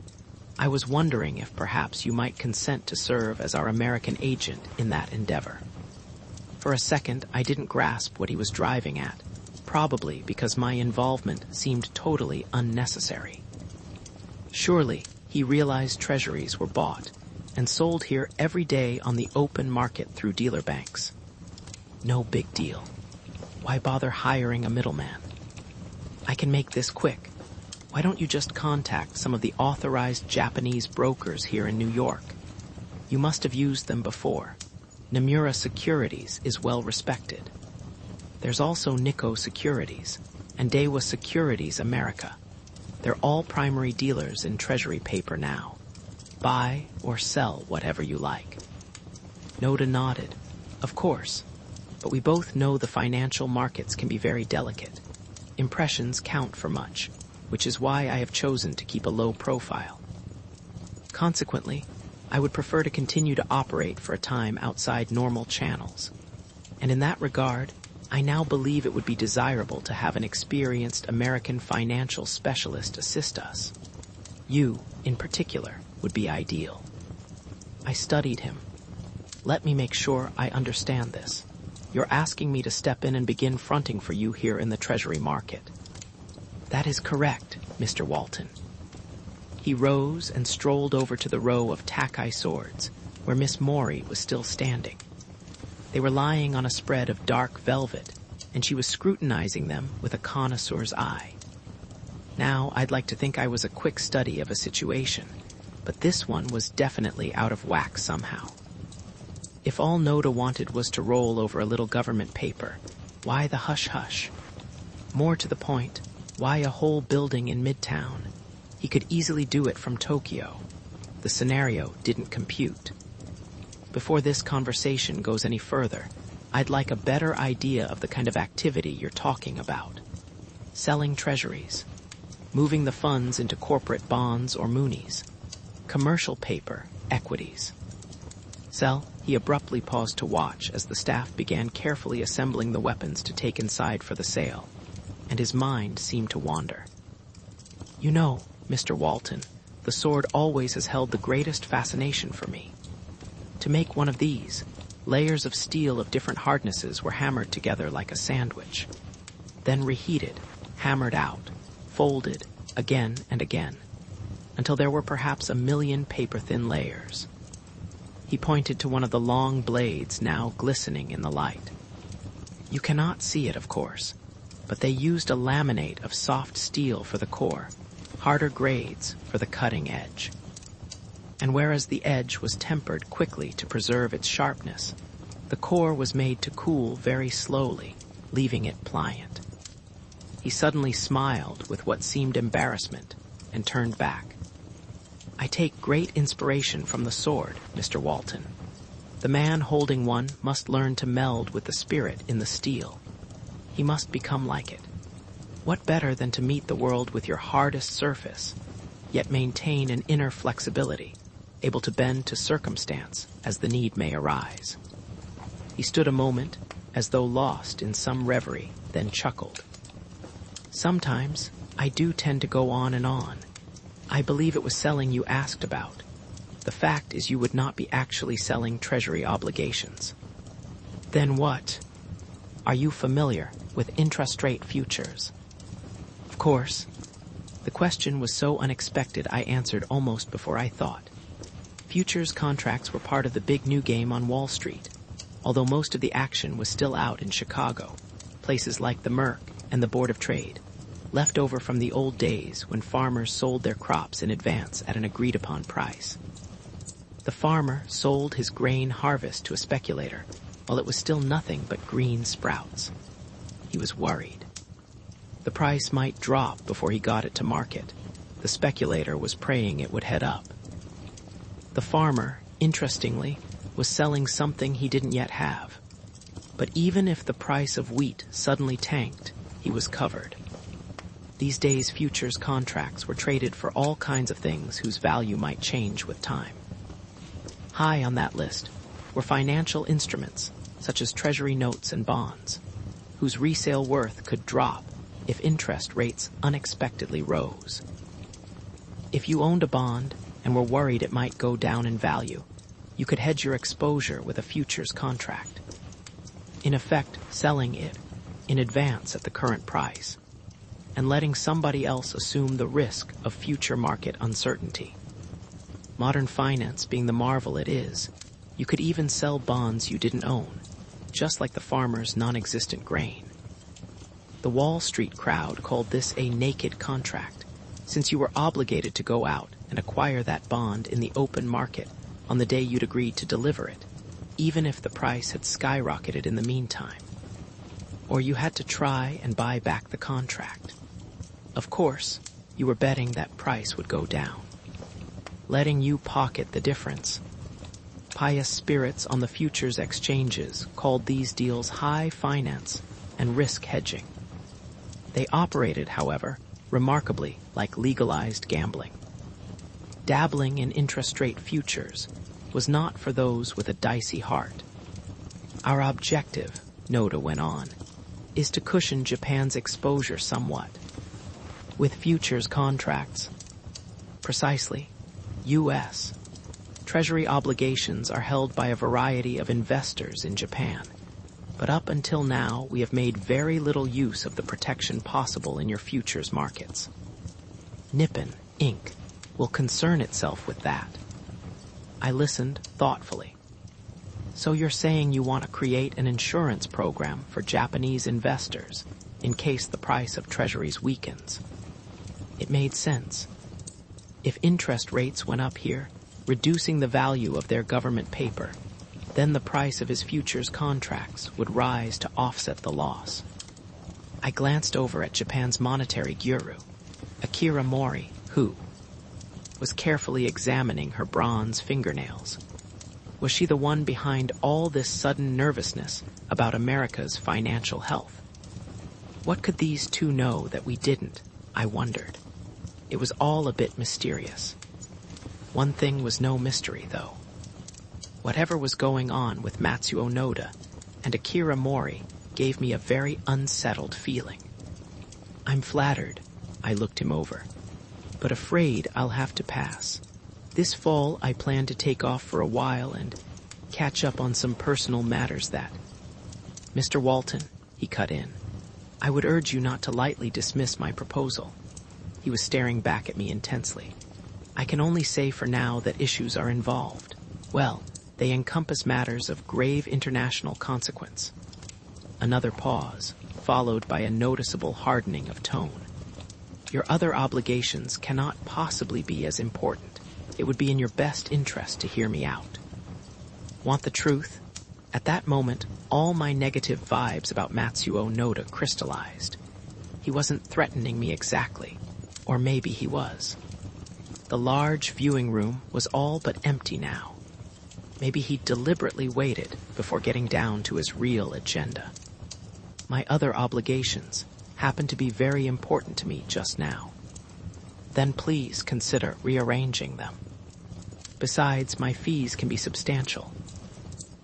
I was wondering if perhaps you might consent to serve as our American agent in that endeavor. For a second, I didn't grasp what he was driving at, probably because my involvement seemed totally unnecessary. Surely, he realized treasuries were bought and sold here every day on the open market through dealer banks. No big deal. Why bother hiring a middleman? I can make this quick. Why don't you just contact some of the authorized Japanese brokers here in New York? You must have used them before. Nomura Securities is well respected. There's also Nikko Securities and Daiwa Securities America. They're all primary dealers in treasury paper now. Buy or sell whatever you like. Noda nodded. Of course, but we both know the financial markets can be very delicate. Impressions count for much, which is why I have chosen to keep a low profile. Consequently, I would prefer to continue to operate for a time outside normal channels. And in that regard, I now believe it would be desirable to have an experienced American financial specialist assist us. You, in particular, would be ideal. I studied him. Let me make sure I understand this. You're asking me to step in and begin fronting for you here in the Treasury market. That is correct, Mr. Walton. He rose and strolled over to the row of takai swords, where Miss Mori was still standing. They were lying on a spread of dark velvet, and she was scrutinizing them with a connoisseur's eye. Now, I'd like to think I was a quick study of a situation, but this one was definitely out of whack somehow. If all Noda wanted was to roll over a little government paper, why the hush-hush? More to the point, why a whole building in Midtown? He could easily do it from Tokyo. The scenario didn't compute. Before this conversation goes any further, I'd like a better idea of the kind of activity you're talking about. Selling treasuries, moving the funds into corporate bonds or munis, commercial paper, equities. Sell, he abruptly paused to watch as the staff began carefully assembling the weapons to take inside for the sale, and his mind seemed to wander. You know, Mr. Walton, the sword always has held the greatest fascination for me. To make one of these, layers of steel of different hardnesses were hammered together like a sandwich, then reheated, hammered out, folded again and again, until there were perhaps 1,000,000 paper-thin layers. He pointed to one of the long blades now glistening in the light. You cannot see it, of course, but they used a laminate of soft steel for the core, harder grades for the cutting edge. And whereas the edge was tempered quickly to preserve its sharpness, the core was made to cool very slowly, leaving it pliant. He suddenly smiled with what seemed embarrassment and turned back. I take great inspiration from the sword, Mr. Walton. The man holding one must learn to meld with the spirit in the steel. He must become like it. What better than to meet the world with your hardest surface, yet maintain an inner flexibility, able to bend to circumstance as the need may arise. He stood a moment, as though lost in some reverie, then chuckled. Sometimes I do tend to go on and on. I believe it was selling you asked about. The fact is you would not be actually selling treasury obligations. Then what? Are you familiar with interest rate futures? Of course. The question was so unexpected I answered almost before I thought. Futures contracts were part of the big new game on Wall Street, although most of the action was still out in Chicago, places like the Merc and the Board of Trade, left over from the old days when farmers sold their crops in advance at an agreed-upon price. The farmer sold his grain harvest to a speculator while it was still nothing but green sprouts. He was worried. The price might drop before he got it to market. The speculator was praying it would head up. The farmer, interestingly, was selling something he didn't yet have. But even if the price of wheat suddenly tanked, he was covered. These days, futures contracts were traded for all kinds of things whose value might change with time. High on that list were financial instruments, such as treasury notes and bonds, whose resale worth could drop if interest rates unexpectedly rose. If you owned a bond and were worried it might go down in value, you could hedge your exposure with a futures contract, in effect selling it in advance at the current price, and letting somebody else assume the risk of future market uncertainty. Modern finance being the marvel it is, you could even sell bonds you didn't own, just like the farmer's non-existent grain. The Wall Street crowd called this a naked contract, since you were obligated to go out and acquire that bond in the open market on the day you'd agreed to deliver it, even if the price had skyrocketed in the meantime. Or you had to try and buy back the contract. Of course, you were betting that price would go down, letting you pocket the difference. Pious spirits on the futures exchanges called these deals high finance and risk hedging. They operated, however, remarkably like legalized gambling. Dabbling in interest rate futures was not for those with a dicey heart. Our objective, Noda went on, is to cushion Japan's exposure somewhat. With futures contracts, precisely, U.S. Treasury obligations are held by a variety of investors in Japan, but up until now we have made very little use of the protection possible in your futures markets. Nippon, Inc. will concern itself with that. I listened thoughtfully. So you're saying you want to create an insurance program for Japanese investors in case the price of treasuries weakens. It made sense. If interest rates went up here, reducing the value of their government paper, then the price of his futures contracts would rise to offset the loss. I glanced over at Japan's monetary guru, Akira Mori, who was carefully examining her bronze fingernails. Was she the one behind all this sudden nervousness about America's financial health? What could these two know that we didn't, I wondered. It was all a bit mysterious. One thing was no mystery, though. Whatever was going on with Matsuo Noda and Akira Mori gave me a very unsettled feeling. I'm flattered, I looked him over, but afraid I'll have to pass. This fall I plan to take off for a while and catch up on some personal matters that... Mr. Walton, he cut in, I would urge you not to lightly dismiss my proposal. He was staring back at me intensely. I can only say for now that issues are involved. Well, they encompass matters of grave international consequence. Another pause, followed by a noticeable hardening of tone. Your other obligations cannot possibly be as important. It would be in your best interest to hear me out. Want the truth? At that moment, all my negative vibes about Matsuo Noda crystallized. He wasn't threatening me exactly, or maybe he was. The large viewing room was all but empty now. Maybe he deliberately waited before getting down to his real agenda. My other obligations happen to be very important to me just now. Then please consider rearranging them. Besides, my fees can be substantial.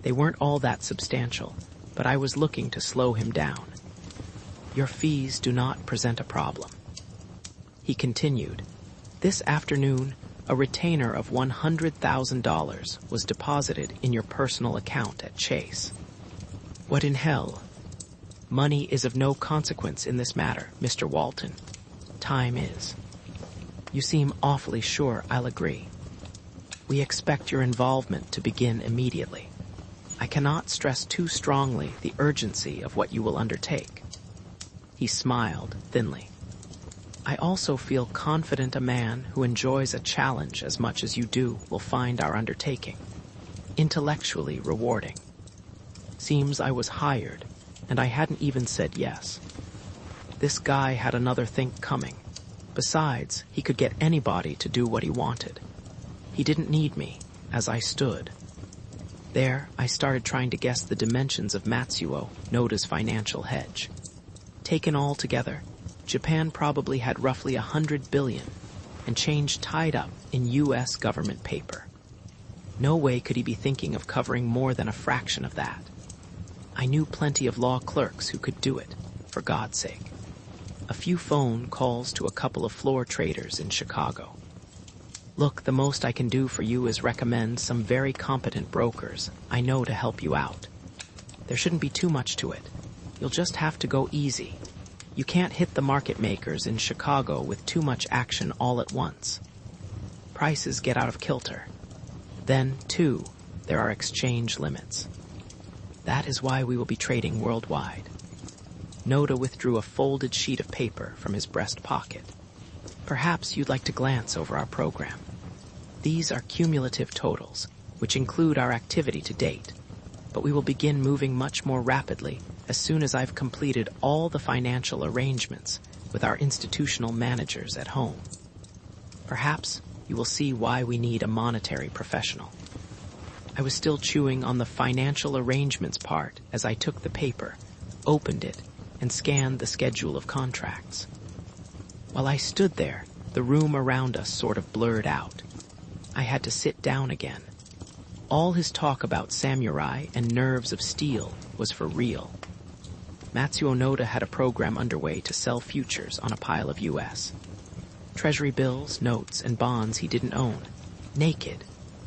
They weren't all that substantial, but I was looking to slow him down. Your fees do not present a problem. He continued, this afternoon, a retainer of $100,000 was deposited in your personal account at Chase. What in hell? Money is of no consequence in this matter, Mr. Walton. Time is. You seem awfully sure I'll agree. We expect your involvement to begin immediately. I cannot stress too strongly the urgency of what you will undertake. He smiled thinly. I also feel confident a man who enjoys a challenge as much as you do will find our undertaking intellectually rewarding. Seems I was hired, and I hadn't even said yes. This guy had another think coming. Besides, he could get anybody to do what he wanted. He didn't need me, as I stood. There, I started trying to guess the dimensions of Matsuo Noda's financial hedge. Taken all together, Japan probably had roughly 100 billion, and change tied up in U.S. government paper. No way could he be thinking of covering more than a fraction of that. I knew plenty of law clerks who could do it, for God's sake. A few phone calls to a couple of floor traders in Chicago. Look, the most I can do for you is recommend some very competent brokers I know to help you out. There shouldn't be too much to it. You'll just have to go easy. You can't hit the market makers in Chicago with too much action all at once. Prices get out of kilter. Then, too, there are exchange limits. That is why we will be trading worldwide. Noda withdrew a folded sheet of paper from his breast pocket. Perhaps you'd like to glance over our program. These are cumulative totals, which include our activity to date, but we will begin moving much more rapidly as soon as I've completed all the financial arrangements with our institutional managers at home. Perhaps you will see why we need a monetary professional. I was still chewing on the financial arrangements part as I took the paper, opened it, and scanned the schedule of contracts. While I stood there, the room around us sort of blurred out. I had to sit down again. All his talk about samurai and nerves of steel was for real. Matsuo Noda had a program underway to sell futures on a pile of U.S. Treasury bills, notes, and bonds he didn't own, naked,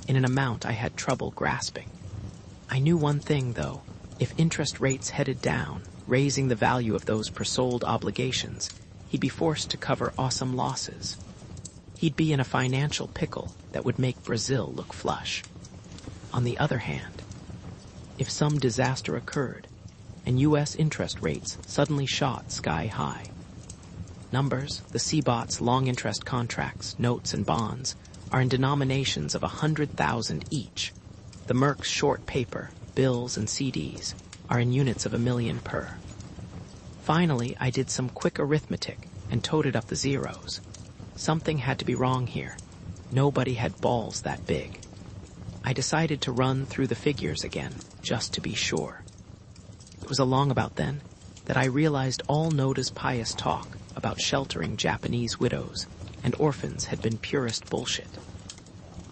in an amount I had trouble grasping. I knew one thing, though. If interest rates headed down, raising the value of those per-sold obligations, he'd be forced to cover awesome losses. He'd be in a financial pickle that would make Brazil look flush. On the other hand, if some disaster occurred and U.S. interest rates suddenly shot sky high, numbers, the CBOT's long-interest contracts, notes, and bonds are in denominations of 100,000 each. The Merck's short paper, bills, and CDs are in units of 1,000,000 per. Finally, I did some quick arithmetic and toted up the zeros. Something had to be wrong here. Nobody had balls that big. I decided to run through the figures again, just to be sure. It was along about then that I realized all Noda's pious talk about sheltering Japanese widows and orphans had been purest bullshit.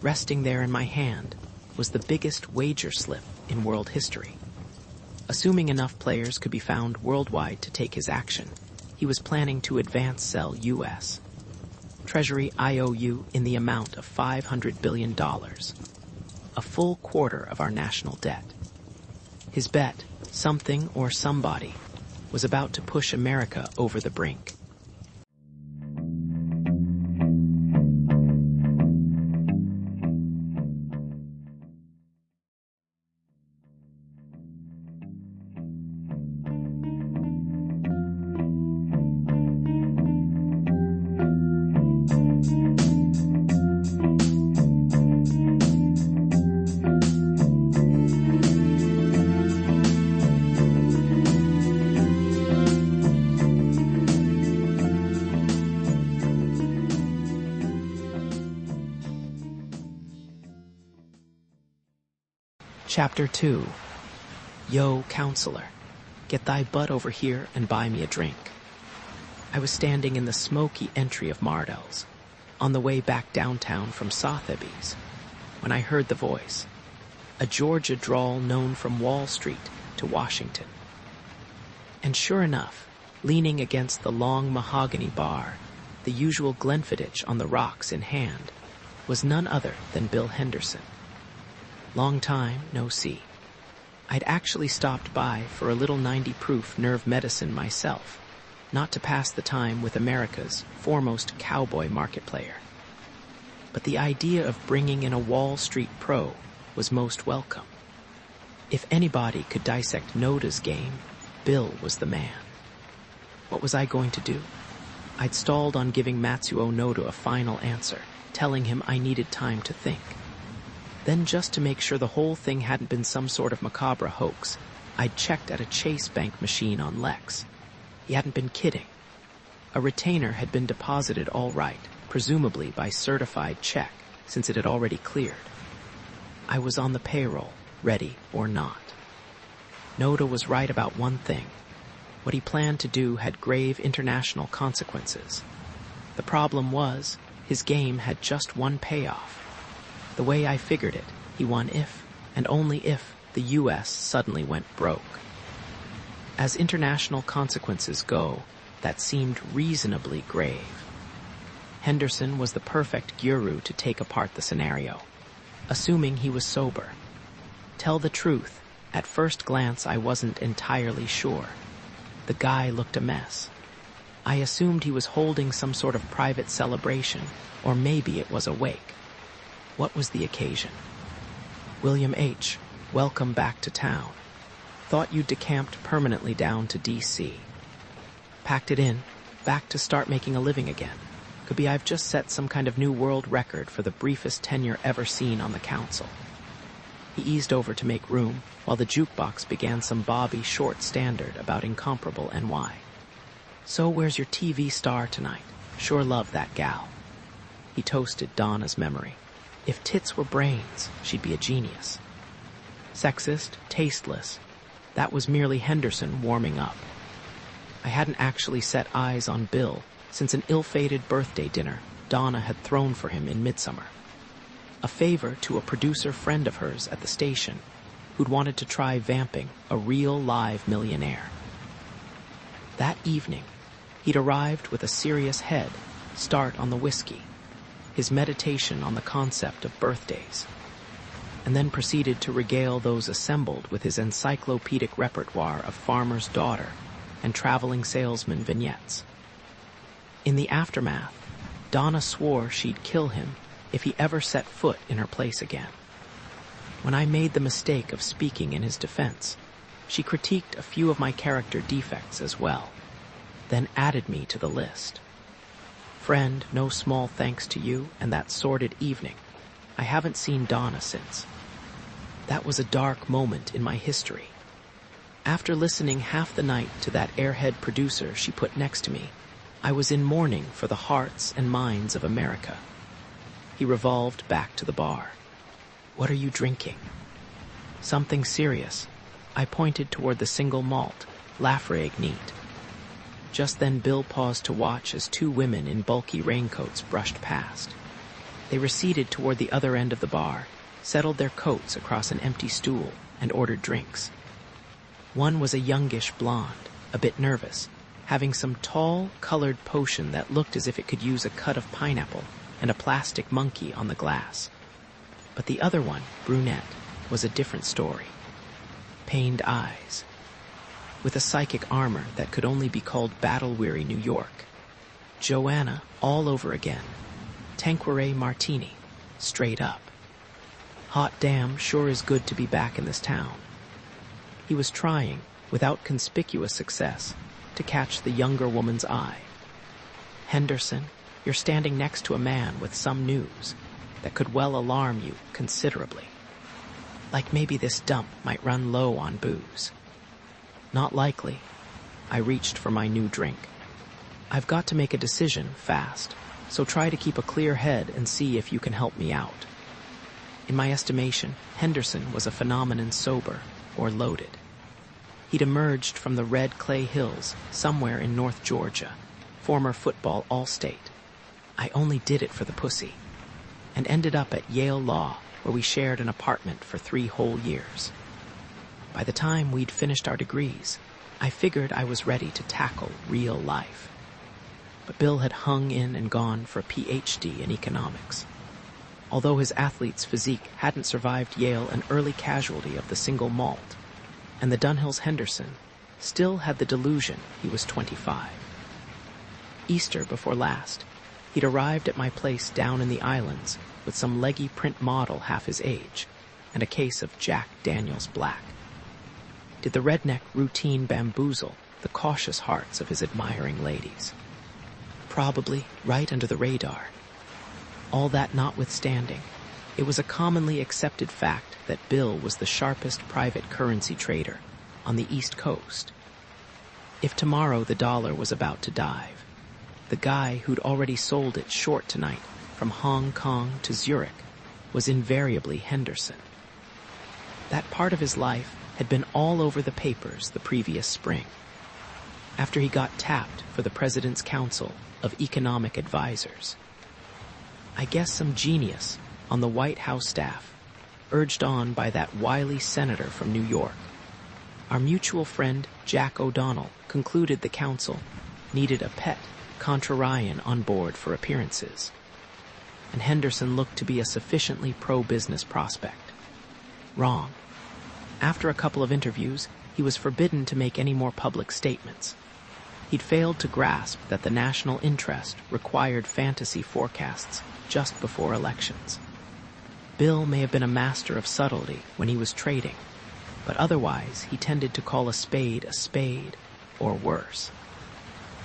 Resting there in my hand was the biggest wager slip in world history. Assuming enough players could be found worldwide to take his action, he was planning to advance sell U.S. Treasury IOU in the amount of $500 billion, a full quarter of our national debt. His bet, something or somebody, was about to push America over the brink. Chapter 2. Yo, counselor, get thy butt over here and buy me a drink. I was standing in the smoky entry of Mardell's, on the way back downtown from Sotheby's, when I heard the voice, a Georgia drawl known from Wall Street to Washington. And sure enough, leaning against the long mahogany bar, the usual Glenfiddich on the rocks in hand, was none other than Bill Henderson. Long time no see. I'd actually stopped by for a little 90-proof nerve medicine myself, not to pass the time with America's foremost cowboy market player. But the idea of bringing in a Wall Street pro was most welcome. If anybody could dissect Noda's game, Bill was the man. What was I going to do? I'd stalled on giving Matsuo Noda a final answer, telling him I needed time to think. Then, just to make sure the whole thing hadn't been some sort of macabre hoax, I'd checked at a Chase Bank machine on Lex. He hadn't been kidding. A retainer had been deposited all right, presumably by certified check, since it had already cleared. I was on the payroll, ready or not. Noda was right about one thing. What he planned to do had grave international consequences. The problem was, his game had just one payoff. The way I figured it, he won if, and only if, the U.S. suddenly went broke. As international consequences go, that seemed reasonably grave. Henderson was the perfect guru to take apart the scenario, assuming he was sober. Tell the truth, at first glance I wasn't entirely sure. The guy looked a mess. I assumed he was holding some sort of private celebration, or maybe it was a wake. What was the occasion? William H., welcome back to town. Thought you'd decamped permanently down to D.C. Packed it in, back to start making a living again. Could be I've just set some kind of new world record for the briefest tenure ever seen on the council. He eased over to make room, while the jukebox began some Bobby Short standard about incomparable NY. So where's your TV star tonight? Sure love that gal. He toasted Donna's memory. If tits were brains, she'd be a genius. Sexist, tasteless. That was merely Henderson warming up. I hadn't actually set eyes on Bill since an ill-fated birthday dinner Donna had thrown for him in midsummer. A favor to a producer friend of hers at the station who'd wanted to try vamping a real live millionaire. That evening, he'd arrived with a serious head, start on the whiskey, his meditation on the concept of birthdays, and then proceeded to regale those assembled with his encyclopedic repertoire of farmer's daughter and traveling salesman vignettes. In the aftermath, Donna swore she'd kill him if he ever set foot in her place again. When I made the mistake of speaking in his defense, she critiqued a few of my character defects as well, then added me to the list. Friend, no small thanks to you and that sordid evening. I haven't seen Donna since. That was a dark moment in my history. After listening half the night to that airhead producer she put next to me, I was in mourning for the hearts and minds of America. He revolved back to the bar. What are you drinking? Something serious. I pointed toward the single malt, Lafroig neat. Just then Bill paused to watch as two women in bulky raincoats brushed past. They receded toward the other end of the bar, settled their coats across an empty stool, and ordered drinks. One was a youngish blonde, a bit nervous, having some tall, colored potion that looked as if it could use a cut of pineapple and a plastic monkey on the glass. But the other one, brunette, was a different story. Pained eyes, with a psychic armor that could only be called battle-weary New York. Joanna, all over again. Tanqueray martini, straight up. Hot damn, sure is good to be back in this town. He was trying, without conspicuous success, to catch the younger woman's eye. Henderson, you're standing next to a man with some news that could well alarm you considerably. Like maybe this dump might run low on booze. Not likely. I reached for my new drink. I've got to make a decision fast, so try to keep a clear head and see if you can help me out. In my estimation, Henderson was a phenomenon sober or loaded. He'd emerged from the red clay hills somewhere in North Georgia, former football all-state. I only did it for the pussy, and ended up at Yale Law, where we shared an apartment for 3 whole years. By the time we'd finished our degrees, I figured I was ready to tackle real life. But Bill had hung in and gone for a PhD in economics. Although his athlete's physique hadn't survived Yale an early casualty of the single malt, and the Dunhills Henderson still had the delusion he was 25. Easter before last, he'd arrived at my place down in the islands with some leggy print model half his age and a case of Jack Daniels Black. Did the redneck routine bamboozle the cautious hearts of his admiring ladies? Probably right under the radar. All that notwithstanding, it was a commonly accepted fact that Bill was the sharpest private currency trader on the East Coast. If tomorrow the dollar was about to dive, the guy who'd already sold it short tonight from Hong Kong to Zurich was invariably Henderson. That part of his life had been all over the papers the previous spring, after he got tapped for the President's Council of Economic Advisors. I guess some genius on the White House staff, urged on by that wily senator from New York. Our mutual friend Jack O'Donnell concluded the council needed a pet contrarian on board for appearances, and Henderson looked to be a sufficiently pro-business prospect. Wrong. After a couple of interviews, he was forbidden to make any more public statements. He'd failed to grasp that the national interest required fantasy forecasts just before elections. Bill may have been a master of subtlety when he was trading, but otherwise he tended to call a spade, or worse.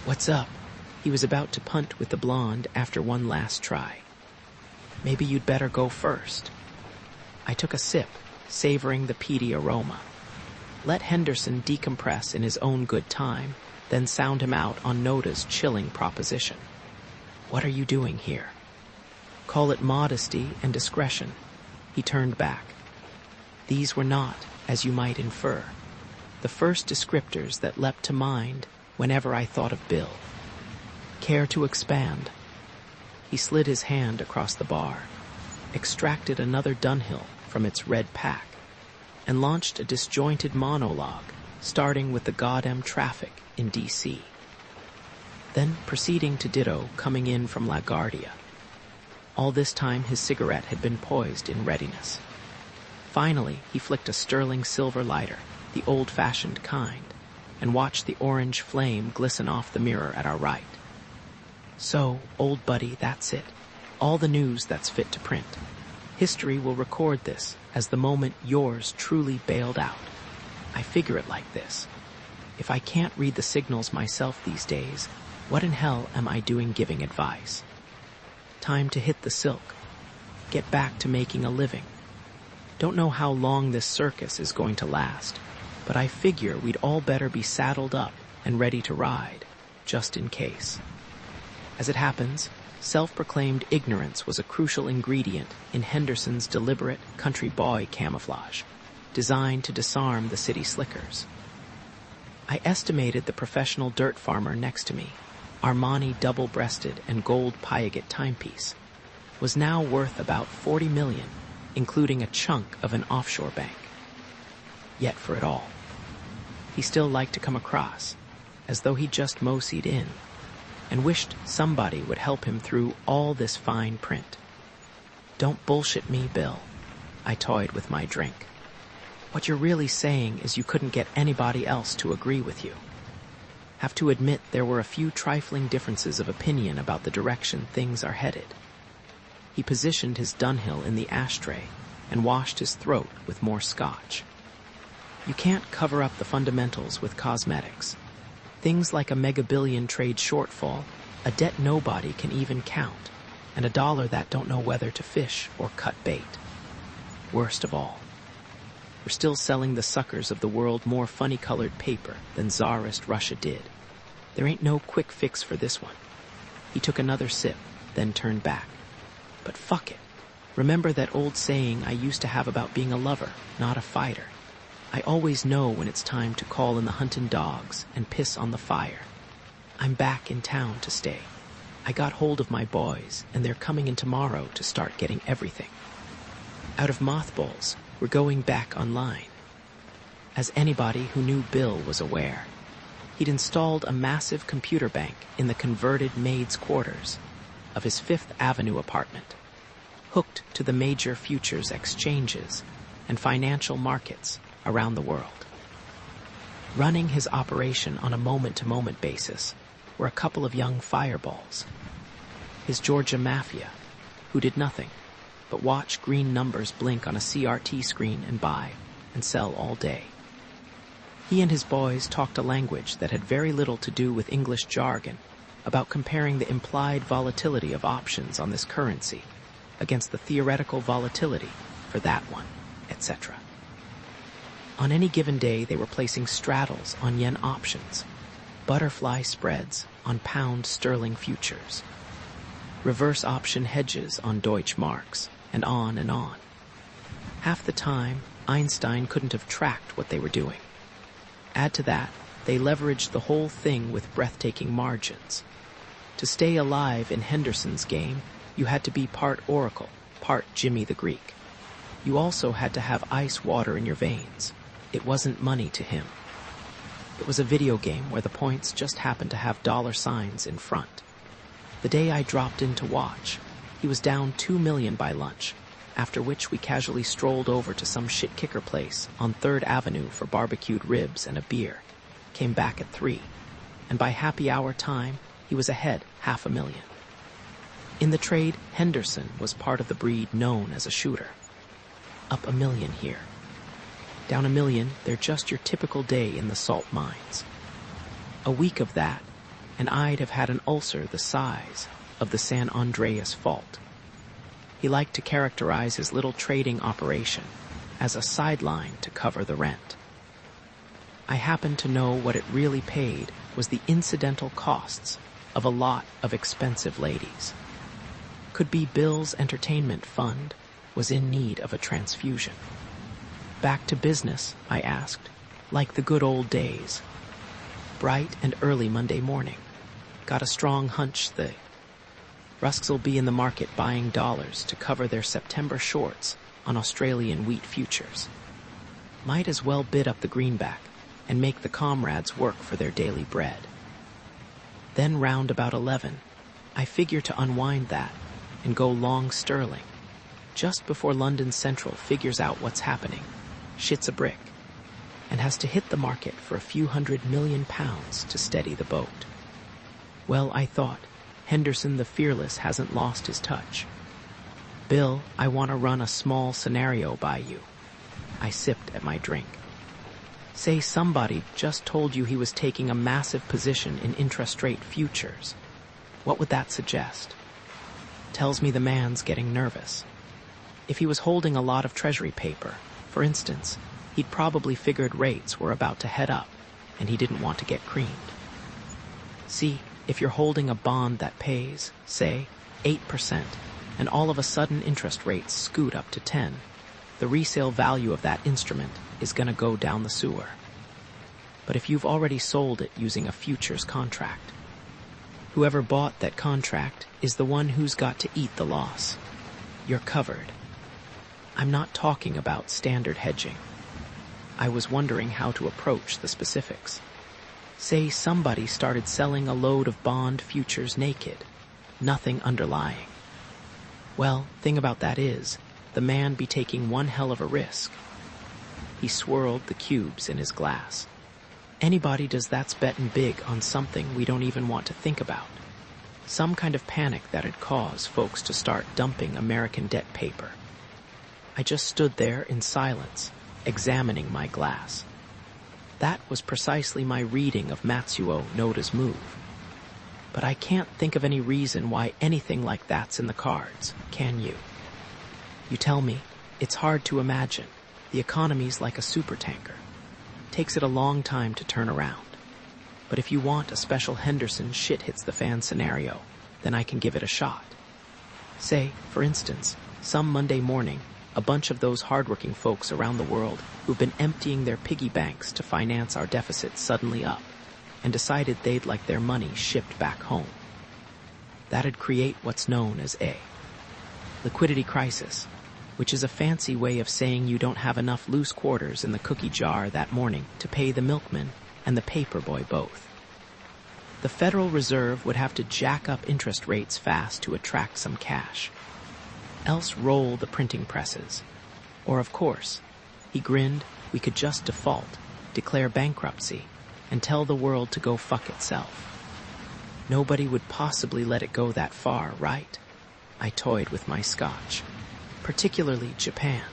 "What's up?" He was about to punt with the blonde after one last try. "Maybe you'd better go first." I took a sip, savoring the peaty aroma. Let Henderson decompress in his own good time, then sound him out on Noda's chilling proposition. "What are you doing here?" "Call it modesty and discretion." He turned back. These were not, as you might infer, the first descriptors that leapt to mind whenever I thought of Bill. "Care to expand?" He slid his hand across the bar, extracted another Dunhill from its red pack, and launched a disjointed monologue, starting with the goddamn traffic in D.C., then proceeding to ditto coming in from LaGuardia. All this time his cigarette had been poised in readiness. Finally, he flicked a sterling silver lighter, the old-fashioned kind, and watched the orange flame glisten off the mirror at our right. "So, old buddy, that's it. All the news that's fit to print. History will record this as the moment yours truly bailed out. I figure it like this. If I can't read the signals myself these days, what in hell am I doing giving advice? Time to hit the silk. Get back to making a living. Don't know how long this circus is going to last, but I figure we'd all better be saddled up and ready to ride, just in case." As it happens, self-proclaimed ignorance was a crucial ingredient in Henderson's deliberate country boy camouflage, designed to disarm the city slickers. I estimated the professional dirt farmer next to me, Armani double-breasted and gold Piaget timepiece, was now worth about $40 million, including a chunk of an offshore bank. Yet for it all, he still liked to come across as though he'd just moseyed in, and wished somebody would help him through all this fine print. "Don't bullshit me, Bill." I toyed with my drink. "What you're really saying is you couldn't get anybody else to agree with you." Have to admit there were a few trifling differences of opinion about the direction things are headed. He positioned his Dunhill in the ashtray and washed his throat with more scotch. You can't cover up the fundamentals with cosmetics. Things like a megabillion trade shortfall, a debt nobody can even count, and a dollar that don't know whether to fish or cut bait. Worst of all, we're still selling the suckers of the world more funny-colored paper than Tsarist Russia did. There ain't no quick fix for this one. He took another sip, then turned back. But fuck it. Remember that old saying I used to have about being a lover, not a fighter. I always know when it's time to call in the hunting dogs and piss on the fire. I'm back in town to stay. I got hold of my boys, and they're coming in tomorrow to start getting everything. Out of mothballs, we're going back online. As anybody who knew Bill was aware, he'd installed a massive computer bank in the converted maid's quarters of his Fifth Avenue apartment, hooked to the major futures exchanges and financial markets around the world. Running his operation on a moment-to-moment basis were a couple of young fireballs. His Georgia mafia, who did nothing but watch green numbers blink on a CRT screen and buy and sell all day. He and his boys talked a language that had very little to do with English jargon about comparing the implied volatility of options on this currency against the theoretical volatility for that one, etc. On any given day, they were placing straddles on yen options, butterfly spreads on pound sterling futures, reverse option hedges on Deutsche Marks, and on and on. Half the time, Einstein couldn't have tracked what they were doing. Add to that, they leveraged the whole thing with breathtaking margins. To stay alive in Henderson's game, you had to be part Oracle, part Jimmy the Greek. You also had to have ice water in your veins. It wasn't money to him. It was a video game where the points just happened to have dollar signs in front. The day I dropped in to watch, he was down 2 million by lunch, after which we casually strolled over to some shit-kicker place on 3rd Avenue for barbecued ribs and a beer, came back at 3, and by happy hour time, he was ahead 500,000. In the trade, Henderson was part of the breed known as a shooter. Up 1 million here. Down 1 million, they're just your typical day in the salt mines. A week of that, and I'd have had an ulcer the size of the San Andreas Fault. He liked to characterize his little trading operation as a sideline to cover the rent. I happened to know what it really paid was the incidental costs of a lot of expensive ladies. Could be Bill's entertainment fund was in need of a transfusion. Back to business, I asked, like the good old days. Bright and early Monday morning. Got a strong hunch the Rusks'll be in the market buying dollars to cover their September shorts on Australian wheat futures. Might as well bid up the greenback and make the comrades work for their daily bread. Then round about 11, I figure to unwind that and go long sterling, just before London Central figures out what's happening, shits a brick, and has to hit the market for a few £100 million to steady the boat. Well, I thought, Henderson the Fearless hasn't lost his touch. Bill, I want to run a small scenario by you. I sipped at my drink. Say somebody just told you he was taking a massive position in interest rate futures. What would that suggest? Tells me the man's getting nervous. If he was holding a lot of treasury paper, for instance, he'd probably figured rates were about to head up, and he didn't want to get creamed. See, if you're holding a bond that pays, say, 8%, and all of a sudden interest rates scoot up to 10, the resale value of that instrument is going to go down the sewer. But if you've already sold it using a futures contract, whoever bought that contract is the one who's got to eat the loss. You're covered. I'm not talking about standard hedging. I was wondering how to approach the specifics. Say somebody started selling a load of bond futures naked, nothing underlying. Well, thing about that is, the man be taking one hell of a risk. He swirled the cubes in his glass. Anybody does that's betting big on something we don't even want to think about. Some kind of panic that'd cause folks to start dumping American debt paper. I just stood there in silence, examining my glass. That was precisely my reading of Matsuo Noda's move. But I can't think of any reason why anything like that's in the cards, can you? You tell me, it's hard to imagine. The economy's like a supertanker. Takes it a long time to turn around. But if you want a special Henderson shit hits the fan scenario, then I can give it a shot. Say, for instance, some Monday morning, a bunch of those hardworking folks around the world who've been emptying their piggy banks to finance our deficit suddenly up and decided they'd like their money shipped back home. That'd create what's known as a liquidity crisis, which is a fancy way of saying you don't have enough loose quarters in the cookie jar that morning to pay the milkman and the paperboy both. The Federal Reserve would have to jack up interest rates fast to attract some cash. Else roll the printing presses. Or, of course, he grinned, we could just default declare bankruptcy, and tell the world to go fuck itself. Nobody would possibly let it go that far, right? I toyed with my scotch. Particularly Japan.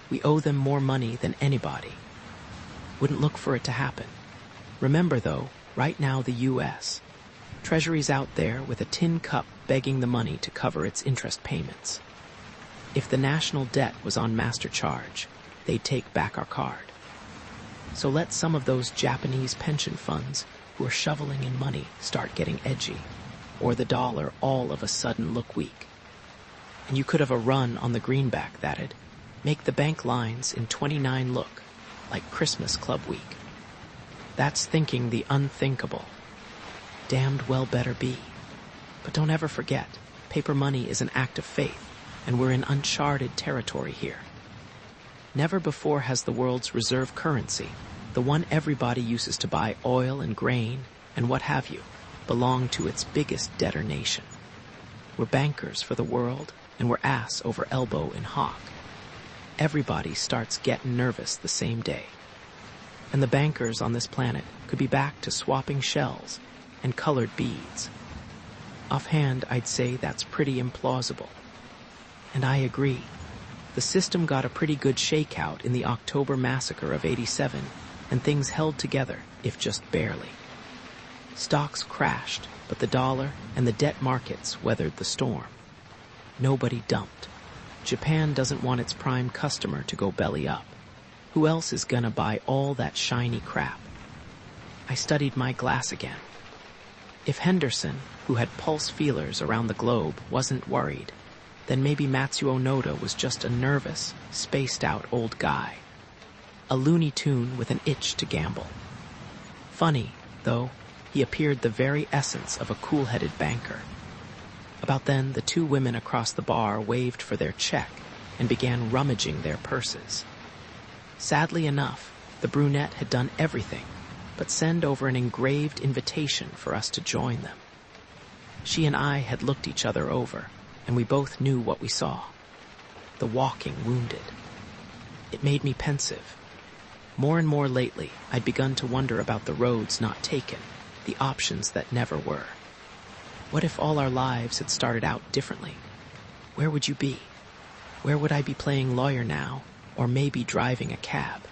We owe them more money than anybody. Wouldn't look for it to happen. Remember, though, right now the U.S. Treasury's out there with a tin cup begging the money to cover its interest payments. If the national debt was on master charge, they'd take back our card. So let some of those Japanese pension funds who are shoveling in money start getting edgy, or the dollar all of a sudden look weak. And you could have a run on the greenback, that'd make the bank lines in 29 look like Christmas Club week. That's thinking the unthinkable. Damned well better be. But don't ever forget, paper money is an act of faith, and we're in uncharted territory here. Never before has the world's reserve currency, the one everybody uses to buy oil and grain and what have you, belonged to its biggest debtor nation. We're bankers for the world, and we're ass over elbow in hock. Everybody starts getting nervous the same day. And the bankers on this planet could be back to swapping shells and colored beads. Offhand, I'd say that's pretty implausible. And I agree. The system got a pretty good shakeout in the October massacre of '87, and things held together, if just barely. Stocks crashed, but the dollar and the debt markets weathered the storm. Nobody dumped. Japan doesn't want its prime customer to go belly up. Who else is gonna buy all that shiny crap? I studied my glass again. If Henderson, who had pulse feelers around the globe, wasn't worried, then maybe Matsuo Noda was just a nervous, spaced-out old guy. A Looney Tune with an itch to gamble. Funny, though, he appeared the very essence of a cool-headed banker. About then, the two women across the bar waved for their check and began rummaging their purses. Sadly enough, the brunette had done everything but send over an engraved invitation for us to join them. She and I had looked each other over, and we both knew what we saw. The walking wounded. It made me pensive. More and more lately, I'd begun to wonder about the roads not taken, the options that never were. What if all our lives had started out differently? Where would you be? Where would I be playing lawyer now, or maybe driving a cab?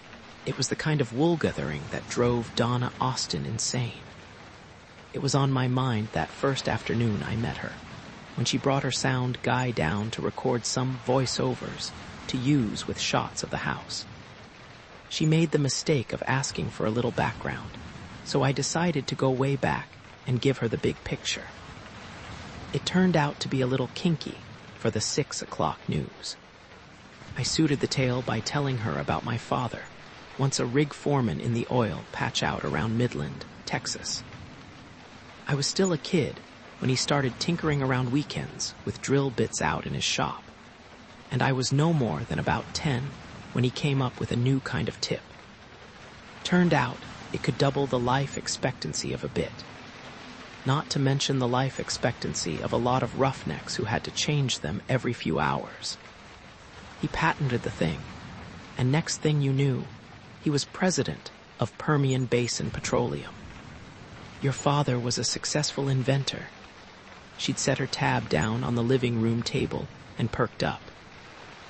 It was the kind of wool-gathering that drove Donna Austin insane. It was on my mind that first afternoon I met her, when she brought her sound guy down to record some voiceovers to use with shots of the house. She made the mistake of asking for a little background, so I decided to go way back and give her the big picture. It turned out to be a little kinky for the 6 o'clock news. I suited the tale by telling her about my father, once a rig foreman in the oil patch out around Midland, Texas. I was still a kid when he started tinkering around weekends with drill bits out in his shop, and I was no more than about 10 when he came up with a new kind of tip. Turned out it could double the life expectancy of a bit, not to mention the life expectancy of a lot of roughnecks who had to change them every few hours. He patented the thing, and next thing you knew, he was president of Permian Basin Petroleum. Your father was a successful inventor. She'd set her tab down on the living room table and perked up.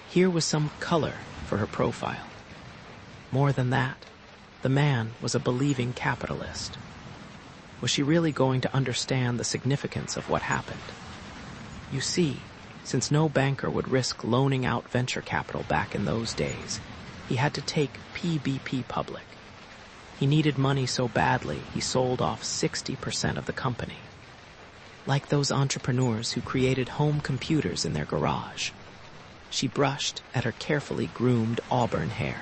Here was some color for her profile. More than that, the man was a believing capitalist. Was she really going to understand the significance of what happened? You see, since no banker would risk loaning out venture capital back in those days, he had to take PBP public. He needed money so badly he sold off 60% of the company. Like those entrepreneurs who created home computers in their garage. She brushed at her carefully groomed auburn hair.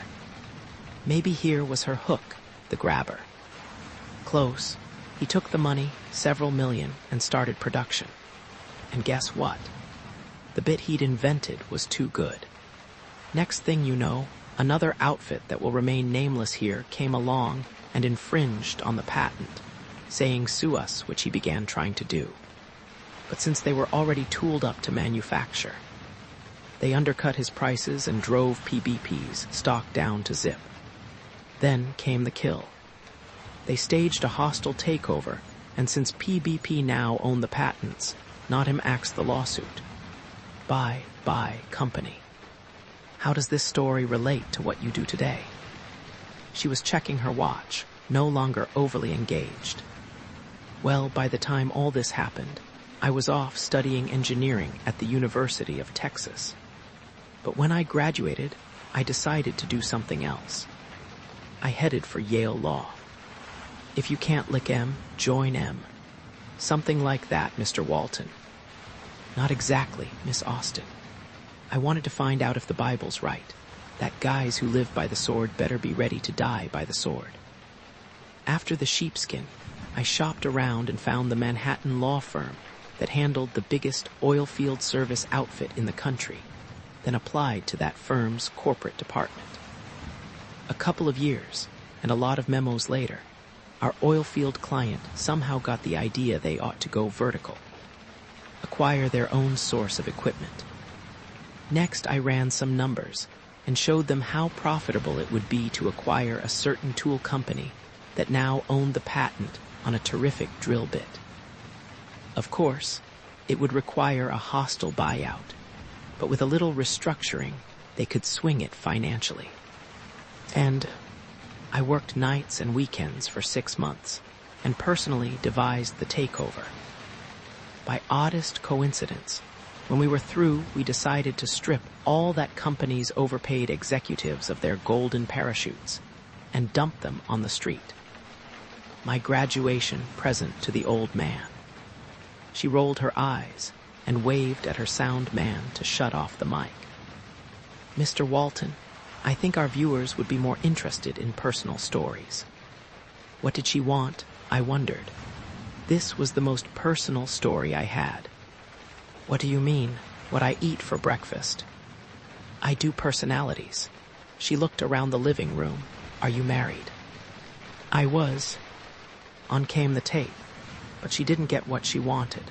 Maybe here was her hook, the grabber. Close. He took the money, several million, and started production. And guess what? The bit he'd invented was too good. Next thing you know, another outfit that will remain nameless here came along and infringed on the patent, saying sue us, which he began trying to do. But since they were already tooled up to manufacture, they undercut his prices and drove PBP's stock down to zip. Then came the kill. They staged a hostile takeover, and since PBP now owned the patents, not him axed the lawsuit. Buy company. How does this story relate to what you do today? She was checking her watch, no longer overly engaged. Well, by the time all this happened, I was off studying engineering at the University of Texas. But when I graduated, I decided to do something else. I headed for Yale Law. If you can't lick M, join M. Something like that, Mr. Walton. Not exactly, Miss Austen. I wanted to find out if the Bible's right, that guys who live by the sword better be ready to die by the sword. After the sheepskin, I shopped around and found the Manhattan law firm that handled the biggest oil field service outfit in the country, then applied to that firm's corporate department. A couple of years, and a lot of memos later, our oil field client somehow got the idea they ought to go vertical, acquire their own source of equipment. Next, I ran some numbers and showed them how profitable it would be to acquire a certain tool company that now owned the patent on a terrific drill bit. Of course, it would require a hostile buyout, but with a little restructuring, they could swing it financially. And I worked nights and weekends for 6 months and personally devised the takeover. By oddest coincidence, when we were through, we decided to strip all that company's overpaid executives of their golden parachutes and dump them on the street. My graduation present to the old man. She rolled her eyes and waved at her sound man to shut off the mic. Mr. Walton, I think our viewers would be more interested in personal stories. What did she want? I wondered. This was the most personal story I had. What do you mean? What I eat for breakfast? I do personalities. She looked around the living room. Are you married? I was. On came the tape, but she didn't get what she wanted.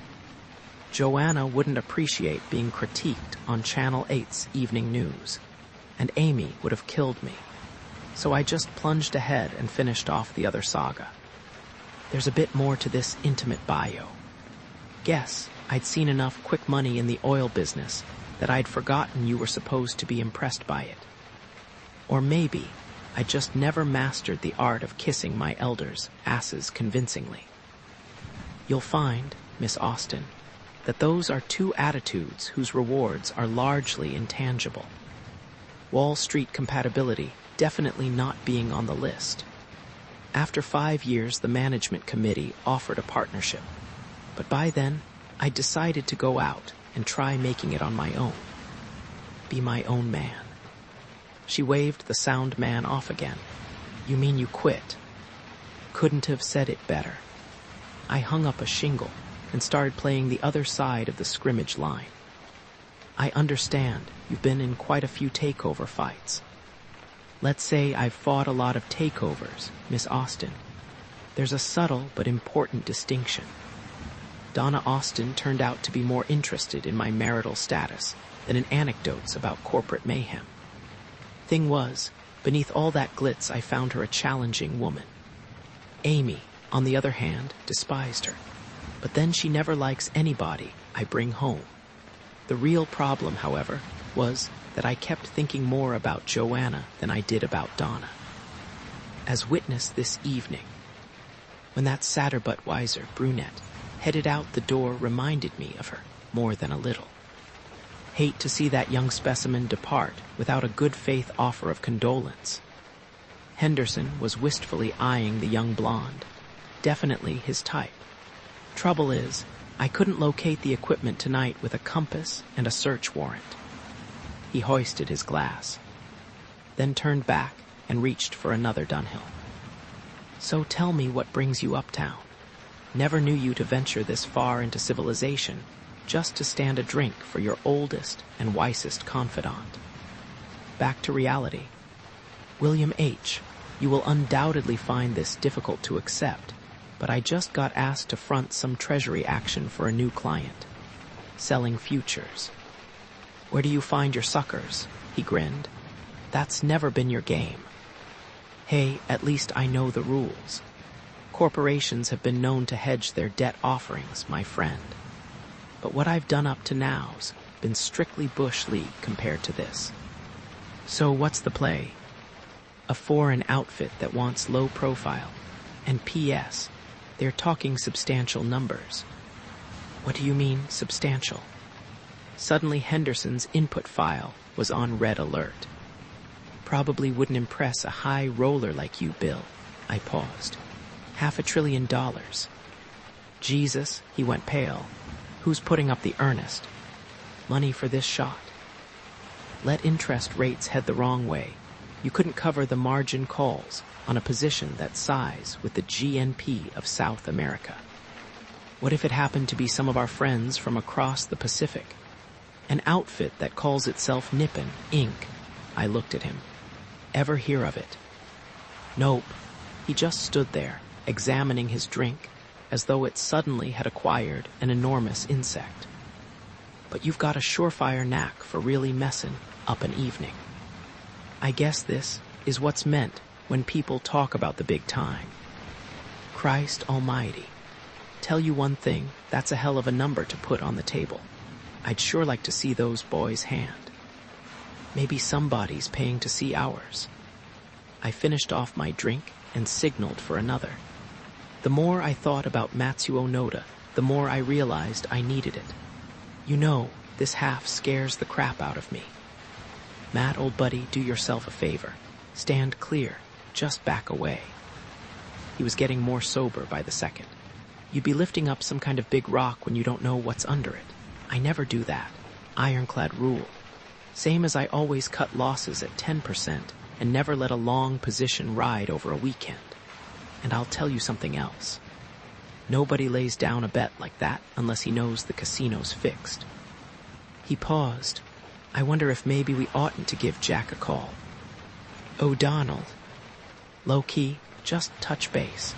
Joanna wouldn't appreciate being critiqued on Channel 8's evening news, and Amy would have killed me. So I just plunged ahead and finished off the other saga. There's a bit more to this intimate bio. Guess I'd seen enough quick money in the oil business that I'd forgotten you were supposed to be impressed by it. Or maybe I just never mastered the art of kissing my elders' asses convincingly. You'll find, Miss Austen, that those are two attitudes whose rewards are largely intangible. Wall Street compatibility definitely not being on the list. After 5 years, the management committee offered a partnership, but by then, I decided to go out and try making it on my own. Be my own man. She waved the sound man off again. You mean you quit? Couldn't have said it better. I hung up a shingle and started playing the other side of the scrimmage line. I understand you've been in quite a few takeover fights. Let's say I've fought a lot of takeovers, Miss Austen. There's a subtle but important distinction. Donna Austen turned out to be more interested in my marital status than in anecdotes about corporate mayhem. Thing was, beneath all that glitz, I found her a challenging woman. Amy, on the other hand, despised her. But then she never likes anybody I bring home. The real problem, however, was that I kept thinking more about Joanna than I did about Donna. As witness this evening, when that Satterbutt-Weiser brunette headed out the door reminded me of her more than a little. Hate to see that young specimen depart without a good faith offer of condolence. Henderson was wistfully eyeing the young blonde, definitely his type. Trouble is, I couldn't locate the equipment tonight with a compass and a search warrant. He hoisted his glass, then turned back and reached for another Dunhill. So tell me what brings you uptown. Never knew you to venture this far into civilization just to stand a drink for your oldest and wisest confidant. Back to reality. William H., you will undoubtedly find this difficult to accept, but I just got asked to front some treasury action for a new client. Selling futures. Where do you find your suckers? He grinned. That's never been your game. Hey, at least I know the rules. Corporations have been known to hedge their debt offerings, my friend. But what I've done up to now's been strictly Bush League compared to this. So what's the play? A foreign outfit that wants low profile. And P.S., they're talking substantial numbers. What do you mean, substantial? Suddenly Henderson's input file was on red alert. Probably wouldn't impress a high roller like you, Bill. I paused. $500 billion. Jesus, he went pale. Who's putting up the earnest? Money for this shot. Let interest rates head the wrong way. You couldn't cover the margin calls on a position that size with the GNP of South America. What if it happened to be some of our friends from across the Pacific? An outfit that calls itself Nippon, Inc. I looked at him. Ever hear of it? Nope. He just stood there, examining his drink, as though it suddenly had acquired an enormous insect. But you've got a surefire knack for really messin' up an evening. I guess this is what's meant when people talk about the big time. Christ almighty. Tell you one thing, that's a hell of a number to put on the table. I'd sure like to see those boys' hand. Maybe somebody's paying to see ours. I finished off my drink and signaled for another. The more I thought about Matsuo Noda, the more I realized I needed it. You know, this half scares the crap out of me. Matt, old buddy, do yourself a favor. Stand clear. Just back away. He was getting more sober by the second. You'd be lifting up some kind of big rock when you don't know what's under it. I never do that. Ironclad rule. Same as I always cut losses at 10% and never let a long position ride over a weekend. And I'll tell you something else. Nobody lays down a bet like that unless he knows the casino's fixed. He paused. I wonder if maybe we oughtn't to give Jack a call. O'Donnell. Low-key, just touch base.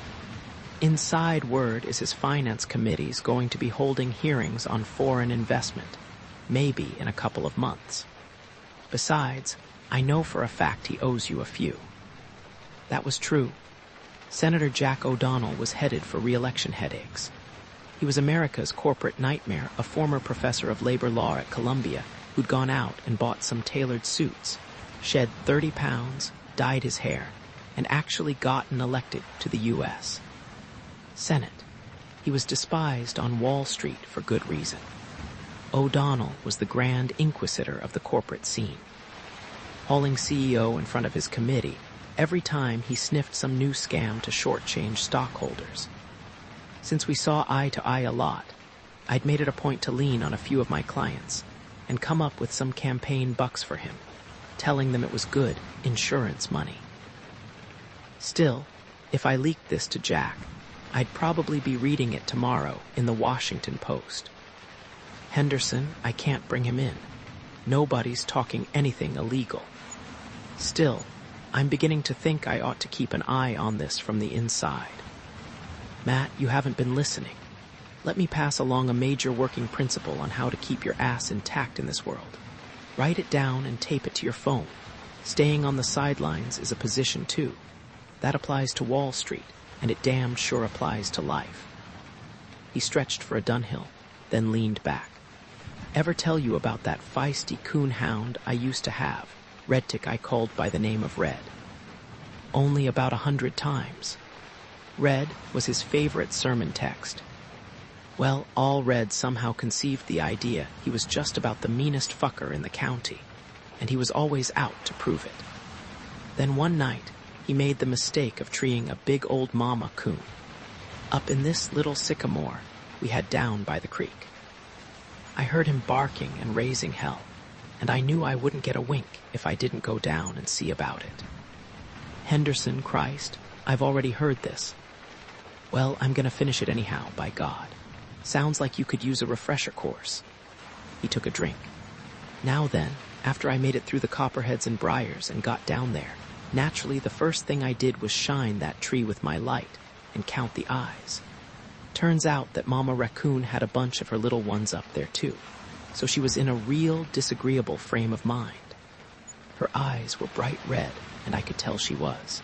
Inside word is his finance committee's going to be holding hearings on foreign investment, maybe in a couple of months. Besides, I know for a fact he owes you a few. That was true. Senator Jack O'Donnell was headed for re-election headaches. He was America's corporate nightmare, a former professor of labor law at Columbia who'd gone out and bought some tailored suits, shed 30 pounds, dyed his hair, and actually gotten elected to the U.S. Senate. He was despised on Wall Street for good reason. O'Donnell was the grand inquisitor of the corporate scene, hauling CEO in front of his committee every time he sniffed some new scam to shortchange stockholders. Since we saw eye to eye a lot, I'd made it a point to lean on a few of my clients and come up with some campaign bucks for him, telling them it was good insurance money. Still, if I leaked this to Jack, I'd probably be reading it tomorrow in the Washington Post. Henderson, I can't bring him in. Nobody's talking anything illegal. Still, I'm beginning to think I ought to keep an eye on this from the inside. Matt, you haven't been listening. Let me pass along a major working principle on how to keep your ass intact in this world. Write it down and tape it to your phone. Staying on the sidelines is a position too. That applies to Wall Street, and it damned sure applies to life. He stretched for a Dunhill, then leaned back. Ever tell you about that feisty coon hound I used to have, Redtick I called by the name of Red? Only about 100 times. Red was his favorite sermon text. Well, all Red somehow conceived the idea he was just about the meanest fucker in the county, and he was always out to prove it. Then one night, he made the mistake of treeing a big old mama coon up in this little sycamore we had down by the creek. I heard him barking and raising hell, and I knew I wouldn't get a wink if I didn't go down and see about it. Henderson, Christ, I've already heard this. Well, I'm gonna finish it anyhow, by God. Sounds like you could use a refresher course. He took a drink. Now then, after I made it through the copperheads and briars and got down there, naturally the first thing I did was shine that tree with my light and count the eyes. Turns out that Mama Raccoon had a bunch of her little ones up there too, so she was in a real disagreeable frame of mind. Her eyes were bright red, and I could tell she was.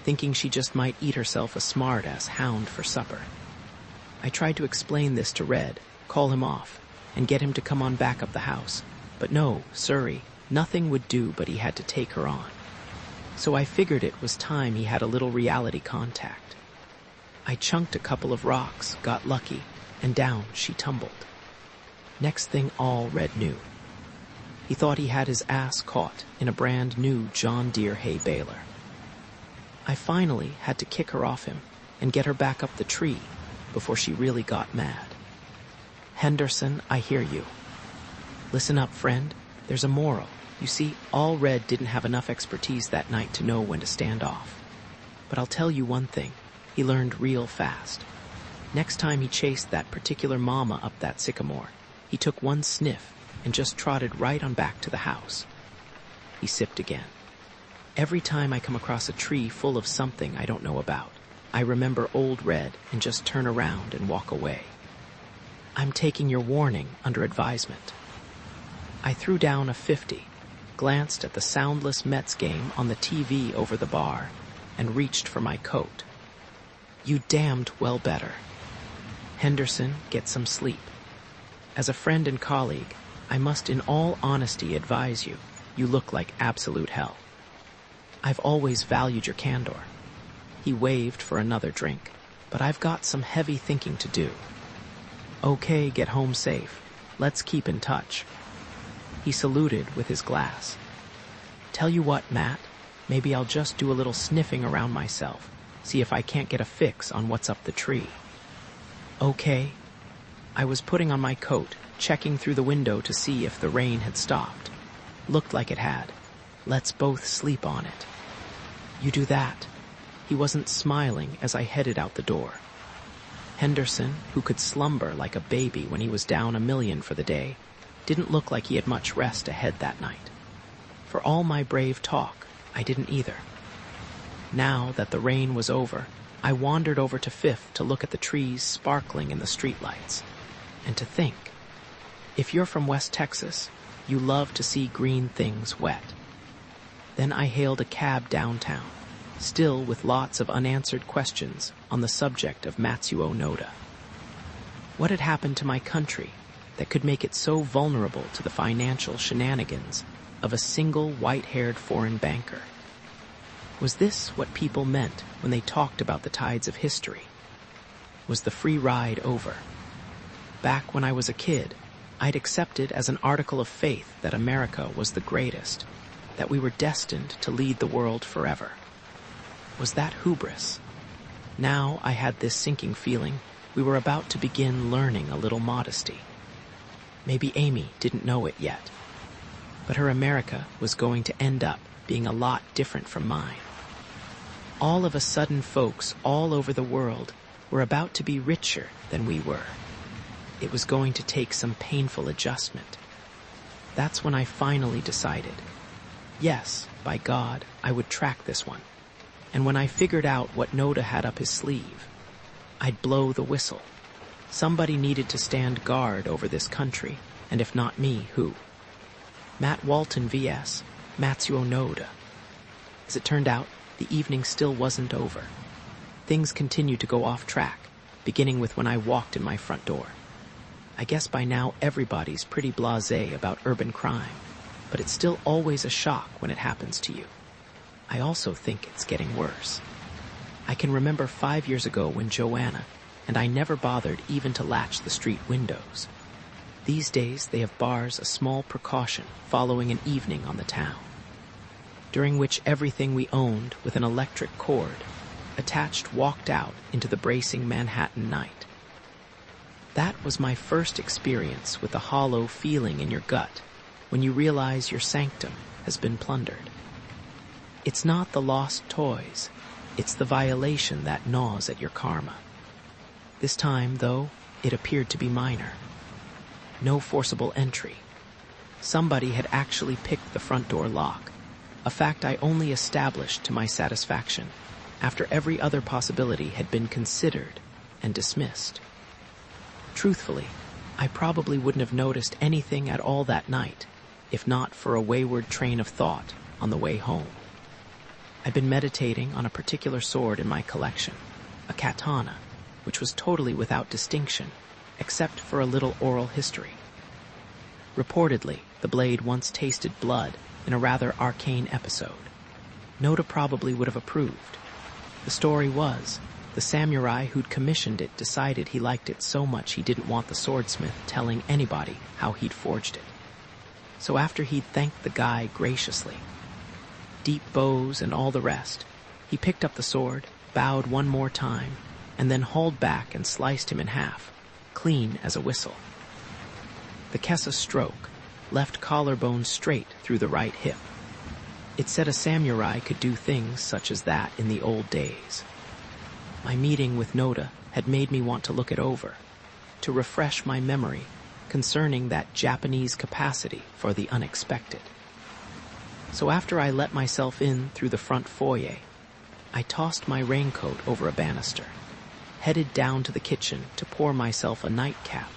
thinking she just might eat herself a smart-ass hound for supper. I tried to explain this to Red, call him off, and get him to come on back up the house. But no, sorry, nothing would do but he had to take her on. So I figured it was time he had a little reality contact. I chunked a couple of rocks, got lucky, and down she tumbled. Next thing all Red knew. He thought he had his ass caught in a brand new John Deere hay baler. I finally had to kick her off him and get her back up the tree before she really got mad. Henderson, I hear you. Listen up, friend. There's a moral. You see, all Red didn't have enough expertise that night to know when to stand off. But I'll tell you one thing. He learned real fast. Next time he chased that particular mama up that sycamore, he took one sniff and just trotted right on back to the house. He sipped again. Every time I come across a tree full of something I don't know about, I remember old Red and just turn around and walk away. I'm taking your warning under advisement. I threw down a 50, glanced at the soundless Mets game on the TV over the bar, and reached for my coat. You damned well better. Henderson, get some sleep. As a friend and colleague, I must in all honesty advise you, you look like absolute hell. I've always valued your candor. He waved for another drink, but I've got some heavy thinking to do. Okay, get home safe. Let's keep in touch. He saluted with his glass. Tell you what, Matt, maybe I'll just do a little sniffing around myself, see if I can't get a fix on what's up the tree. Okay. I was putting on my coat, checking through the window to see if the rain had stopped. Looked like it had. Let's both sleep on it. You do that. He wasn't smiling as I headed out the door. Henderson, who could slumber like a baby when he was down $1 million for the day, didn't look like he had much rest ahead that night. For all my brave talk, I didn't either. Now that the rain was over, I wandered over to Fifth to look at the trees sparkling in the streetlights. And to think, if you're from West Texas, you love to see green things wet. Then I hailed a cab downtown, still with lots of unanswered questions on the subject of Matsuo Noda. What had happened to my country that could make it so vulnerable to the financial shenanigans of a single white-haired foreign banker? Was this what people meant when they talked about the tides of history? Was the free ride over? Back when I was a kid, I'd accepted as an article of faith that America was the greatest, that we were destined to lead the world forever. Was that hubris? Now I had this sinking feeling we were about to begin learning a little modesty. Maybe Amy didn't know it yet, but her America was going to end up being a lot different from mine. All of a sudden, folks all over the world were about to be richer than we were. It was going to take some painful adjustment. That's when I finally decided, yes, by God, I would track this one. And when I figured out what Noda had up his sleeve, I'd blow the whistle. Somebody needed to stand guard over this country, and if not me, who? Matt Walton vs. Matsuo Noda. As it turned out, the evening still wasn't over. Things continued to go off track, beginning with when I walked in my front door. I guess by now everybody's pretty blasé about urban crime, but it's still always a shock when it happens to you. I also think it's getting worse. I can remember 5 years ago when Joanna and I never bothered even to latch the street windows. These days they have bars, a small precaution following an evening on the town, during which everything we owned with an electric cord attached walked out into the bracing Manhattan night. That was my first experience with the hollow feeling in your gut when you realize your sanctum has been plundered. It's not the lost toys, it's the violation that gnaws at your karma. This time, though, it appeared to be minor. No forcible entry. Somebody had actually picked the front door lock, a fact I only established to my satisfaction after every other possibility had been considered and dismissed. Truthfully, I probably wouldn't have noticed anything at all that night, if not for a wayward train of thought on the way home. I'd been meditating on a particular sword in my collection, a katana, which was totally without distinction, except for a little oral history. Reportedly, the blade once tasted blood in a rather arcane episode. Noda probably would have approved. The story was, the samurai who'd commissioned it decided he liked it so much he didn't want the swordsmith telling anybody how he'd forged it. So after he'd thanked the guy graciously, deep bows and all the rest, he picked up the sword, bowed one more time, and then hauled back and sliced him in half, clean as a whistle. The kesa stroke left collarbone straight through the right hip. It said a samurai could do things such as that in the old days. My meeting with Noda had made me want to look it over, to refresh my memory concerning that Japanese capacity for the unexpected. So after I let myself in through the front foyer, I tossed my raincoat over a banister, headed down to the kitchen to pour myself a nightcap,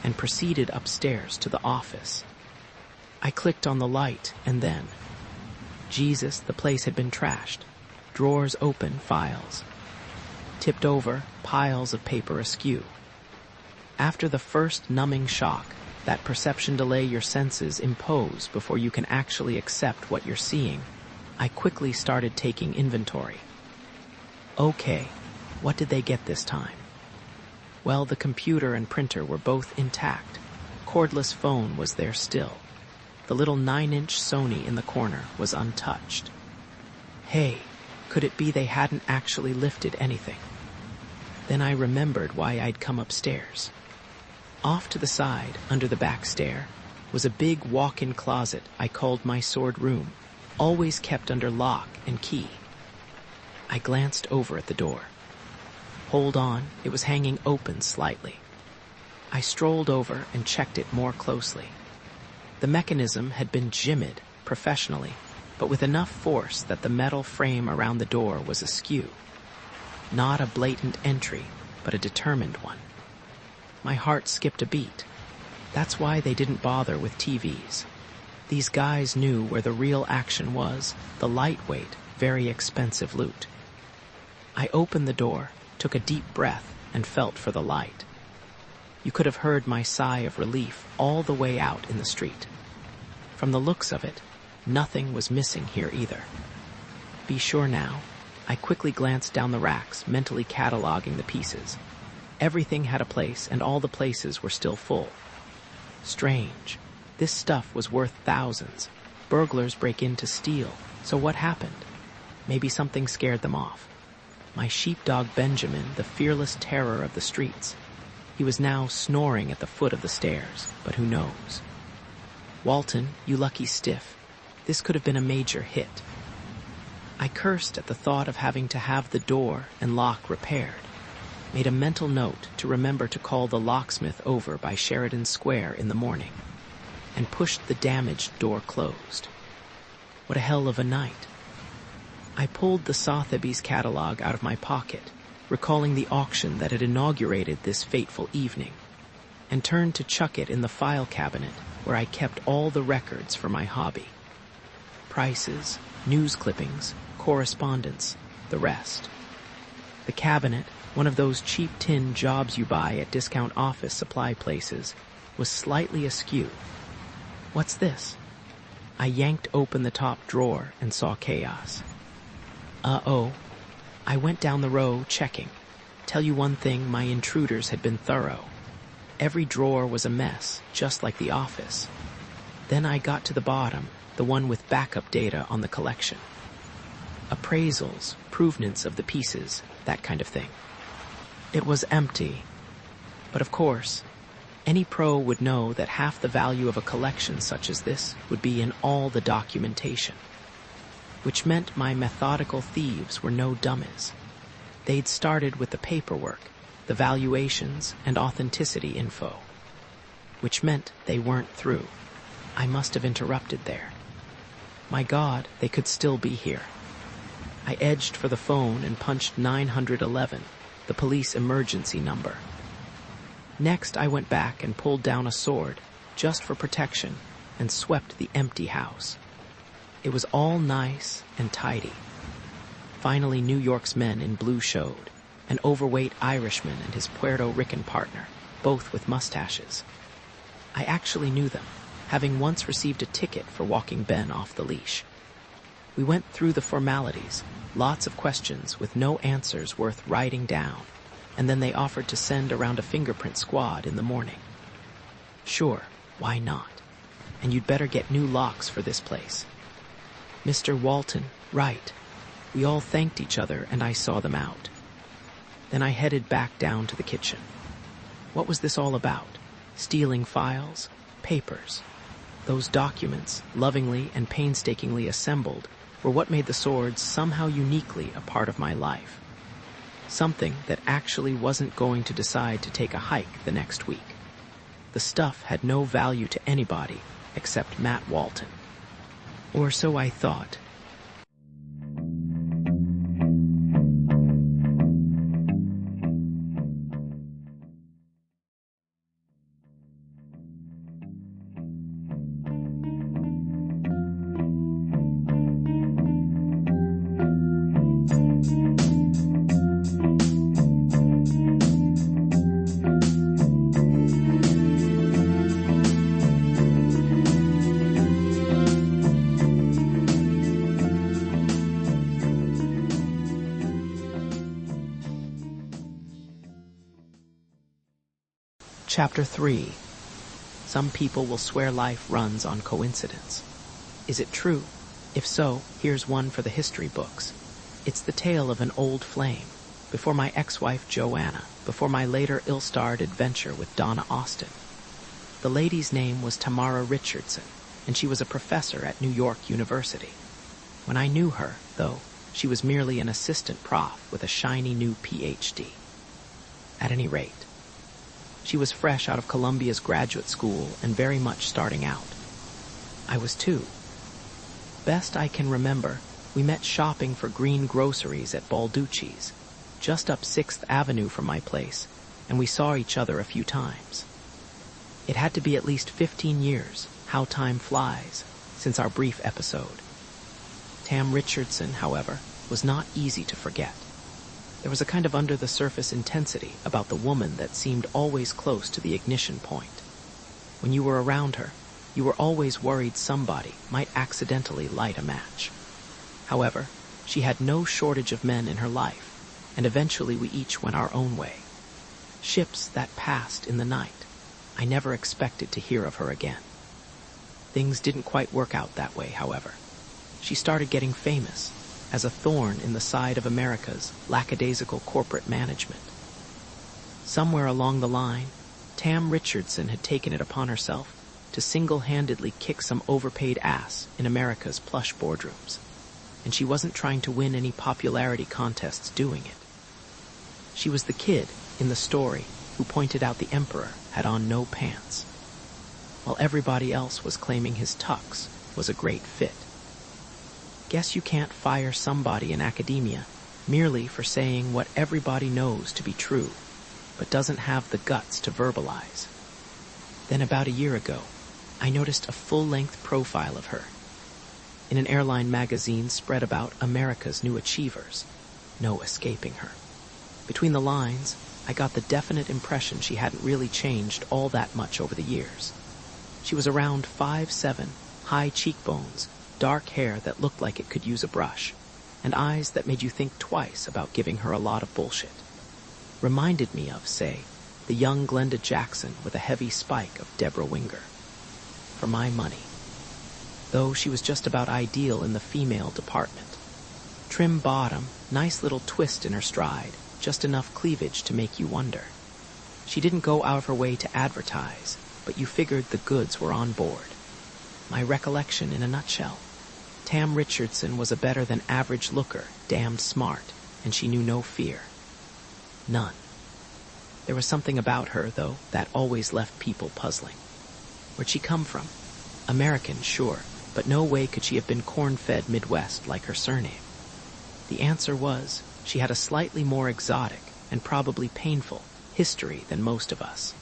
and proceeded upstairs to the office. I clicked on the light, and then, Jesus, the place had been trashed. Drawers open, files. Tipped over, piles of paper askew. After the first numbing shock, that perception delay your senses impose before you can actually accept what you're seeing, I quickly started taking inventory. Okay, what did they get this time? Well, the computer and printer were both intact. Cordless phone was there still. The little 9-inch Sony in the corner was untouched. Hey, could it be they hadn't actually lifted anything? Then I remembered why I'd come upstairs. Off to the side, under the back stair, was a big walk-in closet I called my sword room, always kept under lock and key. I glanced over at the door. Hold on, it was hanging open slightly. I strolled over and checked it more closely. The mechanism had been jimmied professionally, but with enough force that the metal frame around the door was askew. Not a blatant entry, but a determined one. My heart skipped a beat. That's why they didn't bother with TVs. These guys knew where the real action was, the lightweight, very expensive loot. I opened the door, took a deep breath, and felt for the light. You could have heard my sigh of relief all the way out in the street. From the looks of it, nothing was missing here either. Be sure now, I quickly glanced down the racks, mentally cataloging the pieces. Everything had a place, and all the places were still full. Strange. This stuff was worth thousands. Burglars break in to steal, so what happened? Maybe something scared them off. My sheepdog Benjamin, the fearless terror of the streets. He was now snoring at the foot of the stairs, but who knows? Walton, you lucky stiff. This could have been a major hit. I cursed at the thought of having to have the door and lock repaired. Made a mental note to remember to call the locksmith over by Sheridan Square in the morning, and pushed the damaged door closed. What a hell of a night. I pulled the Sotheby's catalog out of my pocket, recalling the auction that had inaugurated this fateful evening, and turned to chuck it in the file cabinet where I kept all the records for my hobby. Prices, news clippings, correspondence, the rest. The cabinet, one of those cheap tin jobs you buy at discount office supply places, was slightly askew. What's this? I yanked open the top drawer and saw chaos. Uh-oh. I went down the row checking. Tell you one thing, my intruders had been thorough. Every drawer was a mess, just like the office. Then I got to the bottom, the one with backup data on the collection. Appraisals, provenance of the pieces, that kind of thing. It was empty. But of course, any pro would know that half the value of a collection such as this would be in all the documentation. Which meant my methodical thieves were no dummies. They'd started with the paperwork, the valuations, and authenticity info. Which meant they weren't through. I must have interrupted there. My God, they could still be here. I edged for the phone and punched 911, the police emergency number. Next, I went back and pulled down a sword, just for protection, and swept the empty house. It was all nice and tidy. Finally, New York's men in blue showed, an overweight Irishman and his Puerto Rican partner, both with mustaches. I actually knew them, having once received a ticket for walking Ben off the leash. We went through the formalities, lots of questions with no answers worth writing down, and then they offered to send around a fingerprint squad in the morning. Sure, why not? And you'd better get new locks for this place. Mr. Walton, right. We all thanked each other and I saw them out. Then I headed back down to the kitchen. What was this all about? Stealing files? Papers? Those documents, lovingly and painstakingly assembled, were what made the swords somehow uniquely a part of my life. Something that actually wasn't going to decide to take a hike the next week. The stuff had no value to anybody except Matt Walton. Or so I thought. Chapter 3. Some people will swear life runs on coincidence. Is it true? If so, here's one for the history books. It's the tale of an old flame, before my ex-wife Joanna, before my later ill-starred adventure with Donna Austin. The lady's name was Tamara Richardson, and she was a professor at New York University. When I knew her, though, she was merely an assistant prof with a shiny new PhD. At any rate, she was fresh out of Columbia's graduate school and very much starting out. I was too. Best I can remember, we met shopping for green groceries at Balducci's, just up 6th Avenue from my place, and we saw each other a few times. It had to be at least 15 years, how time flies, since our brief episode. Tam Richardson, however, was not easy to forget. There was a kind of under-the-surface intensity about the woman that seemed always close to the ignition point. When you were around her, you were always worried somebody might accidentally light a match. However, she had no shortage of men in her life, and eventually we each went our own way. Ships that passed in the night. I never expected to hear of her again. Things didn't quite work out that way, however. She started getting famous, as a thorn in the side of America's lackadaisical corporate management. Somewhere along the line, Tam Richardson had taken it upon herself to single-handedly kick some overpaid ass in America's plush boardrooms, and she wasn't trying to win any popularity contests doing it. She was the kid in the story who pointed out the emperor had on no pants, while everybody else was claiming his tux was a great fit. Guess you can't fire somebody in academia merely for saying what everybody knows to be true, but doesn't have the guts to verbalize. Then about a year ago, I noticed a full-length profile of her in an airline magazine spread about America's new achievers. No escaping her. Between the lines, I got the definite impression she hadn't really changed all that much over the years. She was around 5'7", high cheekbones, dark hair that looked like it could use a brush, and eyes that made you think twice about giving her a lot of bullshit. Reminded me of, say, the young Glenda Jackson with a heavy spike of Deborah Winger. For my money. Though she was just about ideal in the female department. Trim bottom, nice little twist in her stride, just enough cleavage to make you wonder. She didn't go out of her way to advertise, but you figured the goods were on board. My recollection in a nutshell. Tam Richardson was a better-than-average looker, damned smart, and she knew no fear. None. There was something about her, though, that always left people puzzling. Where'd she come from? American, sure, but no way could she have been corn-fed Midwest like her surname. The answer was, she had a slightly more exotic, and probably painful, history than most of us.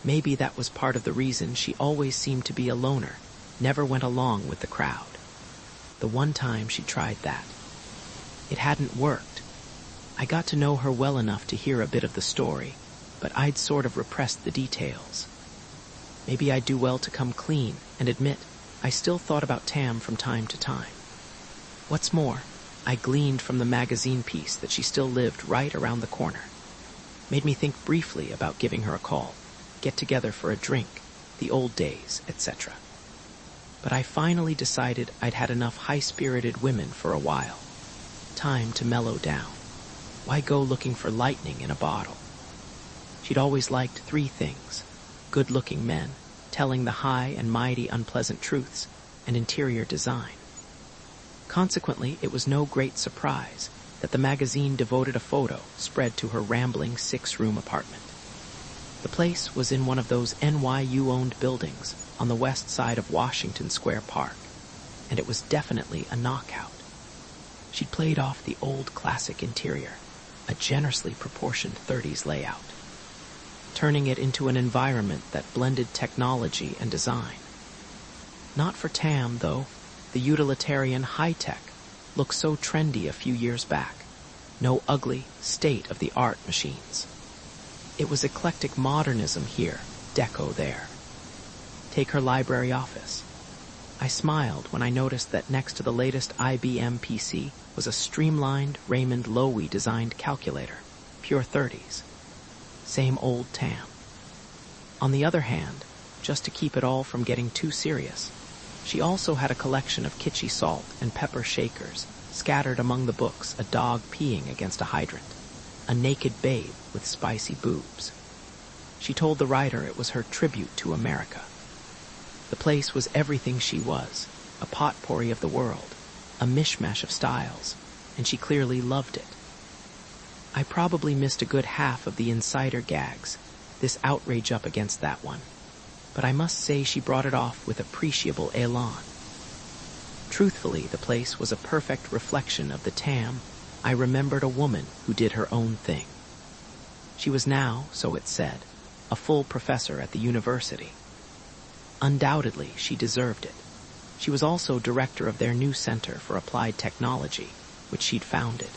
Maybe that was part of the reason she always seemed to be a loner, never went along with the crowd. The one time she tried that. It hadn't worked. I got to know her well enough to hear a bit of the story, but I'd sort of repressed the details. Maybe I'd do well to come clean and admit I still thought about Tam from time to time. What's more, I gleaned from the magazine piece that she still lived right around the corner. Made me think briefly about giving her a call, get together for a drink, the old days, etc. But I finally decided I'd had enough high-spirited women for a while. Time to mellow down. Why go looking for lightning in a bottle? She'd always liked three things: good-looking men, telling the high and mighty unpleasant truths, and interior design. Consequently, it was no great surprise that the magazine devoted a photo spread to her rambling 6-room apartment. The place was in one of those NYU-owned buildings on the west side of Washington Square Park, and it was definitely a knockout. She'd played off the old classic interior, a generously proportioned 30s layout, turning it into an environment that blended technology and design. Not for Tam, though. The utilitarian high-tech looked so trendy a few years back. No ugly, state-of-the-art machines. It was eclectic modernism here, deco there. Take her library office. I smiled when I noticed that next to the latest IBM PC was a streamlined Raymond Loewy-designed calculator, pure 30s. Same old Tam. On the other hand, just to keep it all from getting too serious, she also had a collection of kitschy salt and pepper shakers scattered among the books, a dog peeing against a hydrant, a naked babe with spicy boobs. She told the writer it was her tribute to America. The place was everything she was, a potpourri of the world, a mishmash of styles, and she clearly loved it. I probably missed a good half of the insider gags, this outrage up against that one, but I must say she brought it off with appreciable elan. Truthfully, the place was a perfect reflection of the Tam I remembered, a woman who did her own thing. She was now, so it said, a full professor at the university. Undoubtedly, she deserved it. She was also director of their new Center for Applied Technology, which she'd founded.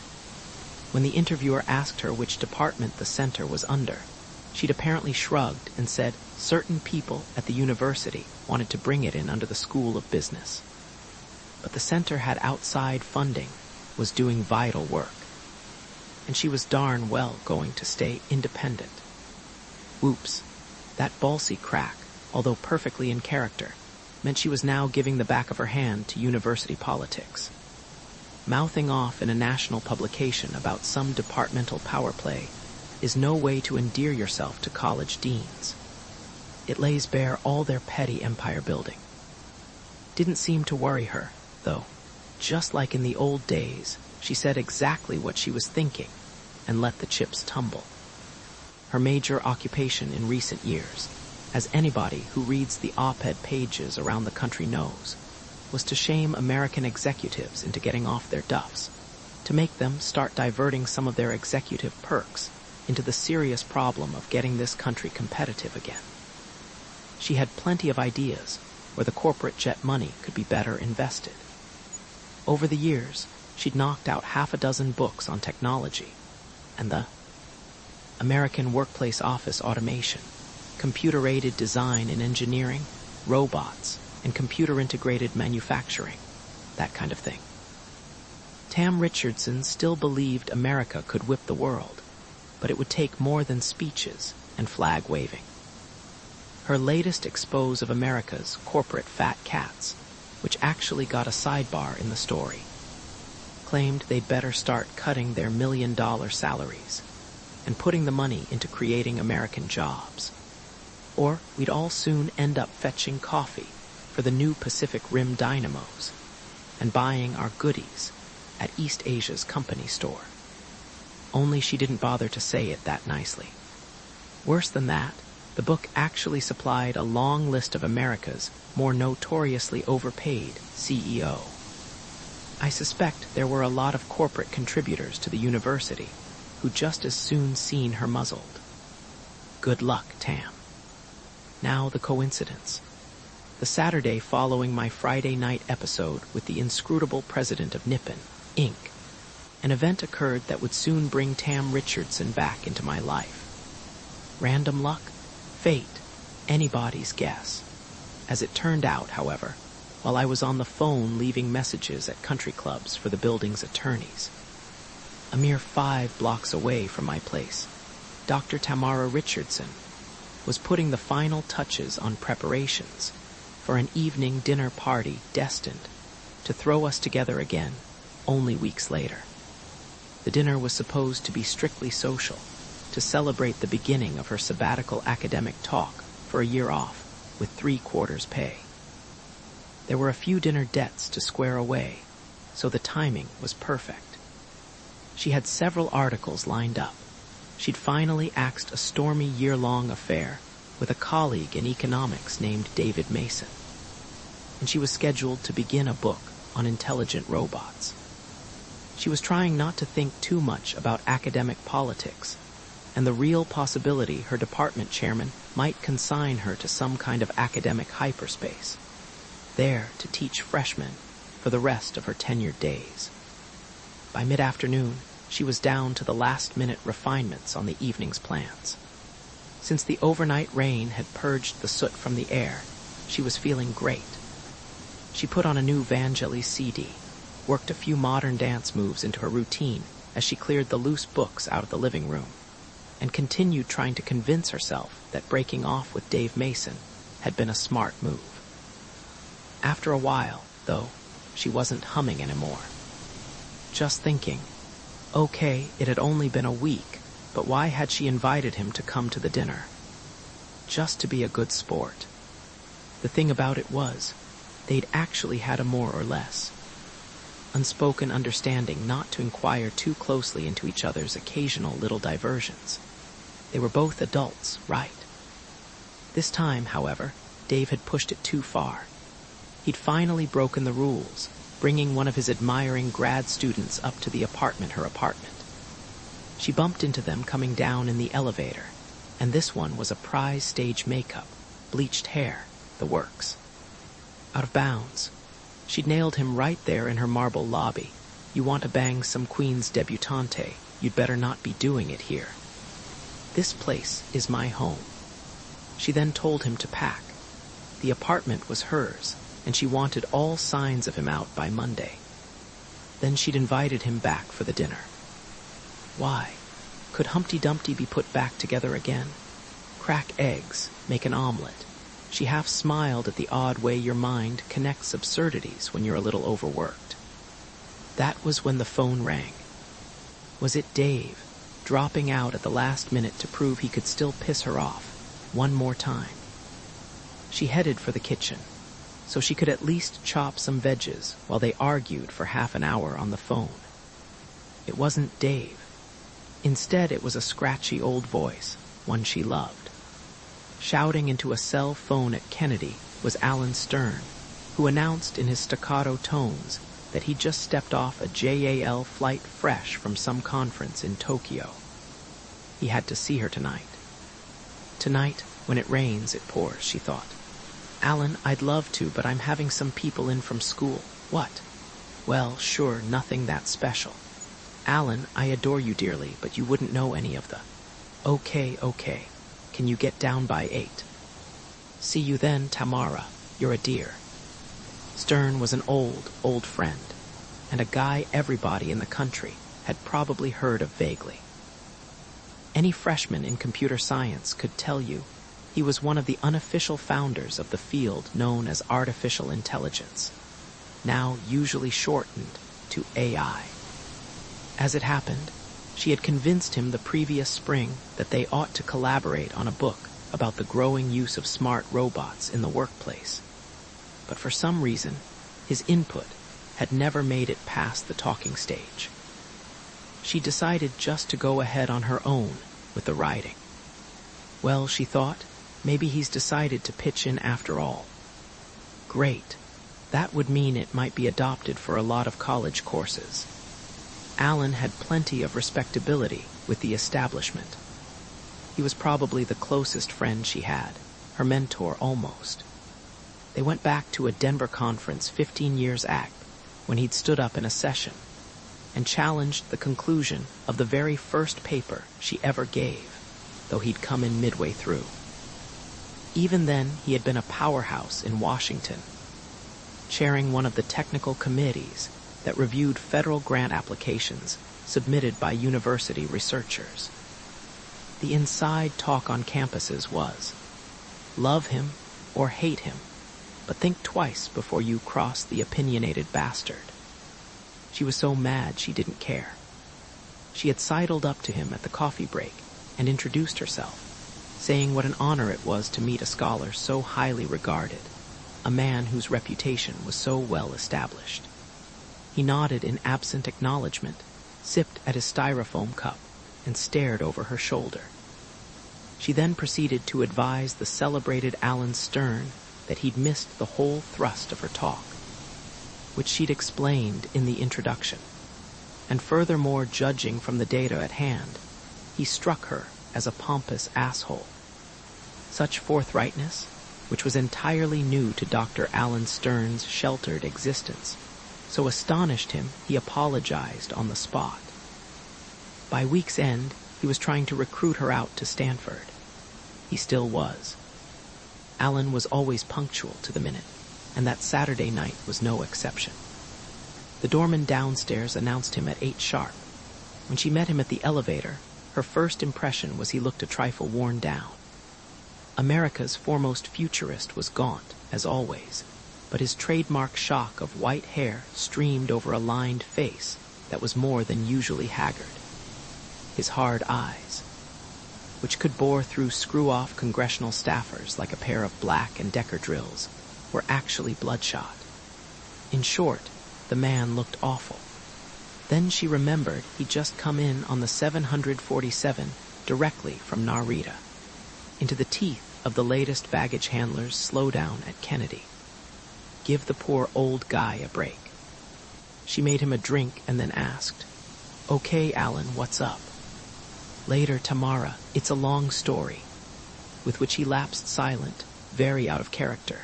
When the interviewer asked her which department the center was under, she'd apparently shrugged and said certain people at the university wanted to bring it in under the School of Business. But the center had outside funding, was doing vital work, and she was darn well going to stay independent. Whoops, that Balsy crack, although perfectly in character, meant she was now giving the back of her hand to university politics. Mouthing off in a national publication about some departmental power play is no way to endear yourself to college deans. It lays bare all their petty empire building. Didn't seem to worry her, though. Just like in the old days, she said exactly what she was thinking and let the chips tumble. Her major occupation in recent years, as anybody who reads the op-ed pages around the country knows, was to shame American executives into getting off their duffs, to make them start diverting some of their executive perks into the serious problem of getting this country competitive again. She had plenty of ideas where the corporate jet money could be better invested. Over the years, she'd knocked out half a dozen books on technology and the American workplace office automation, computer-aided design and engineering, robots, and computer-integrated manufacturing, that kind of thing. Tam Richardson still believed America could whip the world, but it would take more than speeches and flag-waving. Her latest expose of America's corporate fat cats, which actually got a sidebar in the story, claimed they'd better start cutting their million-dollar salaries and putting the money into creating American jobs. Or we'd all soon end up fetching coffee for the new Pacific Rim dynamos and buying our goodies at East Asia's company store. Only she didn't bother to say it that nicely. Worse than that, the book actually supplied a long list of America's more notoriously overpaid CEO. I suspect there were a lot of corporate contributors to the university who just as soon seen her muzzled. Good luck, Tam. Now the coincidence. The Saturday following my Friday night episode with the inscrutable president of Nippon, Inc., An event occurred that would soon bring Tam Richardson back into my life. Random luck? Fate? Anybody's guess. As it turned out, however, while I was on the phone leaving messages at country clubs for the building's attorneys, a mere 5 blocks away from my place, Dr. Tamara Richardson was putting the final touches on preparations for an evening dinner party destined to throw us together again only weeks later. The dinner was supposed to be strictly social, to celebrate the beginning of her sabbatical academic talk for a year off with 3/4 pay. There were a few dinner debts to square away, so the timing was perfect. She had several articles lined up. She'd finally axed a stormy year-long affair with a colleague in economics named David Mason, and she was scheduled to begin a book on intelligent robots. She was trying not to think too much about academic politics and the real possibility her department chairman might consign her to some kind of academic hyperspace, there to teach freshmen for the rest of her tenured days. By mid-afternoon, she was down to the last-minute refinements on the evening's plans. Since the overnight rain had purged the soot from the air, she was feeling great. She put on a new Vangelis CD, worked a few modern dance moves into her routine as she cleared the loose books out of the living room, and continued trying to convince herself that breaking off with Dave Mason had been a smart move. After a while, though, she wasn't humming anymore. Just thinking, okay, it had only been a week, but why had she invited him to come to the dinner? Just to be a good sport. The thing about it was, they'd actually had a more or less unspoken understanding not to inquire too closely into each other's occasional little diversions. They were both adults, right? This time, however, Dave had pushed it too far. He'd finally broken the rules, bringing one of his admiring grad students up to her apartment. She bumped into them coming down in the elevator, and this one was a prize stage makeup, bleached hair, the works. Out of bounds. She'd nailed him right there in her marble lobby. You want to bang some queen's debutante, you'd better not be doing it here. This place is my home. She then told him to pack. The apartment was hers, and she wanted all signs of him out by Monday. Then she'd invited him back for the dinner. Why? Could Humpty Dumpty be put back together again? Crack eggs, make an omelet. She half smiled at the odd way your mind connects absurdities when you're a little overworked. That was when the phone rang. Was it Dave, dropping out at the last minute to prove he could still piss her off one more time? She headed for the kitchen, so she could at least chop some veggies while they argued for half an hour on the phone. It wasn't Dave. Instead, it was a scratchy old voice, one she loved. Shouting into a cell phone at Kennedy was Alan Stern, who announced in his staccato tones that he'd just stepped off a JAL flight fresh from some conference in Tokyo. He had to see her tonight. Tonight, when it rains, it pours, she thought. Alan, I'd love to, but I'm having some people in from school. What? Well, sure, nothing that special. Alan, I adore you dearly, but you wouldn't know any of the... Okay. Can you get down by 8? See you then, Tamara. You're a dear. Stern was an old friend, and a guy everybody in the country had probably heard of vaguely. Any freshman in computer science could tell you he was one of the unofficial founders of the field known as artificial intelligence, now usually shortened to AI. As it happened, she had convinced him the previous spring that they ought to collaborate on a book about the growing use of smart robots in the workplace. But for some reason, his input had never made it past the talking stage. She decided just to go ahead on her own with the writing. Well, she thought, maybe he's decided to pitch in after all. Great. That would mean it might be adopted for a lot of college courses. Alan had plenty of respectability with the establishment. He was probably the closest friend she had, her mentor almost. They went back to a Denver conference 15 years ago when he'd stood up in a session. and challenged the conclusion of the very first paper she ever gave, though he'd come in midway through. Even then, he had been a powerhouse in Washington, chairing one of the technical committees that reviewed federal grant applications submitted by university researchers. The inside talk on campuses was, love him or hate him, but think twice before you cross the opinionated bastard. She was so mad she didn't care. She had sidled up to him at the coffee break and introduced herself, saying what an honor it was to meet a scholar so highly regarded, a man whose reputation was so well established. He nodded in absent acknowledgement, sipped at his styrofoam cup, and stared over her shoulder. She then proceeded to advise the celebrated Alan Stern that he'd missed the whole thrust of her talk, which she'd explained in the introduction. And furthermore, judging from the data at hand, he struck her as a pompous asshole. Such forthrightness, which was entirely new to Dr. Alan Stern's sheltered existence, so astonished him he apologized on the spot. By week's end, he was trying to recruit her out to Stanford. He still was. Alan was always punctual to the minute, and that Saturday night was no exception. The doorman downstairs announced him at 8 sharp. When she met him at the elevator, her first impression was he looked a trifle worn down. America's foremost futurist was gaunt, as always, but his trademark shock of white hair streamed over a lined face that was more than usually haggard. His hard eyes, which could bore through screw-off congressional staffers like a pair of Black & Decker drills, were actually bloodshot. In short, the man looked awful. Then she remembered he'd just come in on the 747 directly from Narita, into the teeth of the latest baggage handler's slowdown at Kennedy. Give the poor old guy a break. She made him a drink and then asked, "Okay, Alan, what's up?" "Later, Tamara, it's a long story," with which he lapsed silent, very out of character.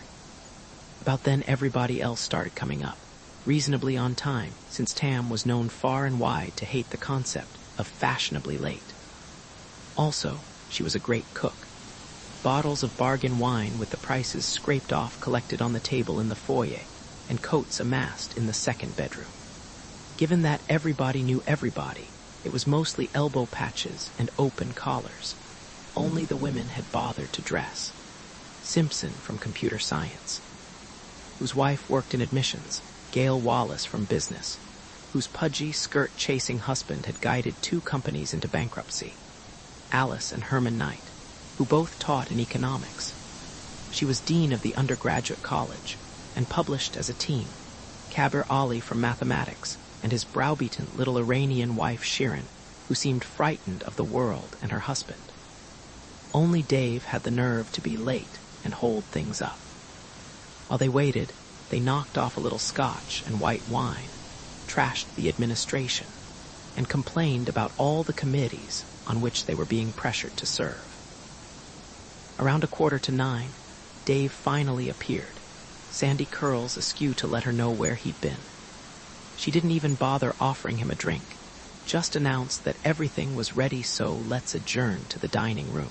About then everybody else started coming up, reasonably on time, since Tam was known far and wide to hate the concept of fashionably late. Also, she was a great cook. Bottles of bargain wine with the prices scraped off collected on the table in the foyer, and coats amassed in the second bedroom. Given that everybody knew everybody, it was mostly elbow patches and open collars. Only the women had bothered to dress. Simpson from computer science, whose wife worked in admissions, Gail Wallace from business, whose pudgy, skirt-chasing husband had guided 2 companies into bankruptcy, Alice and Herman Knight, who both taught in economics. She was dean of the undergraduate college and published as a team, Kabir Ali from mathematics and his browbeaten little Iranian wife Shirin, who seemed frightened of the world and her husband. Only Dave had the nerve to be late and hold things up. While they waited, they knocked off a little scotch and white wine, trashed the administration, and complained about all the committees on which they were being pressured to serve. Around 8:45, Dave finally appeared, sandy curls askew to let her know where he'd been. She didn't even bother offering him a drink, just announced that everything was ready, so let's adjourn to the dining room.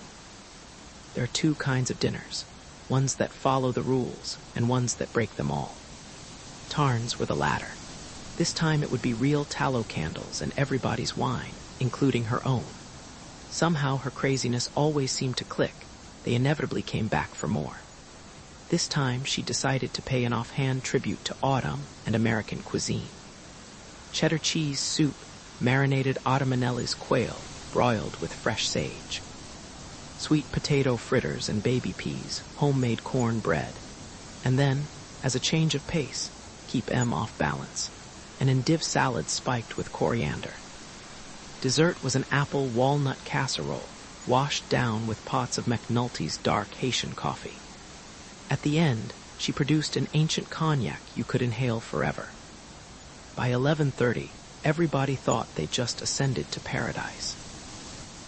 There are 2 kinds of dinners, ones that follow the rules and ones that break them all. Tarn's were the latter. This time it would be real tallow candles and everybody's wine, including her own. Somehow her craziness always seemed to click. They inevitably came back for more. This time she decided to pay an offhand tribute to autumn and American cuisine. Cheddar cheese soup marinated Autumnelli's quail, broiled with fresh sage. Sweet potato fritters and baby peas, homemade corn bread. And then, as a change of pace, keep M off balance, an endive salad spiked with coriander. Dessert was an apple walnut casserole, washed down with pots of McNulty's dark Haitian coffee. At the end, she produced an ancient cognac you could inhale forever. By 11:30, everybody thought they'd just ascended to paradise.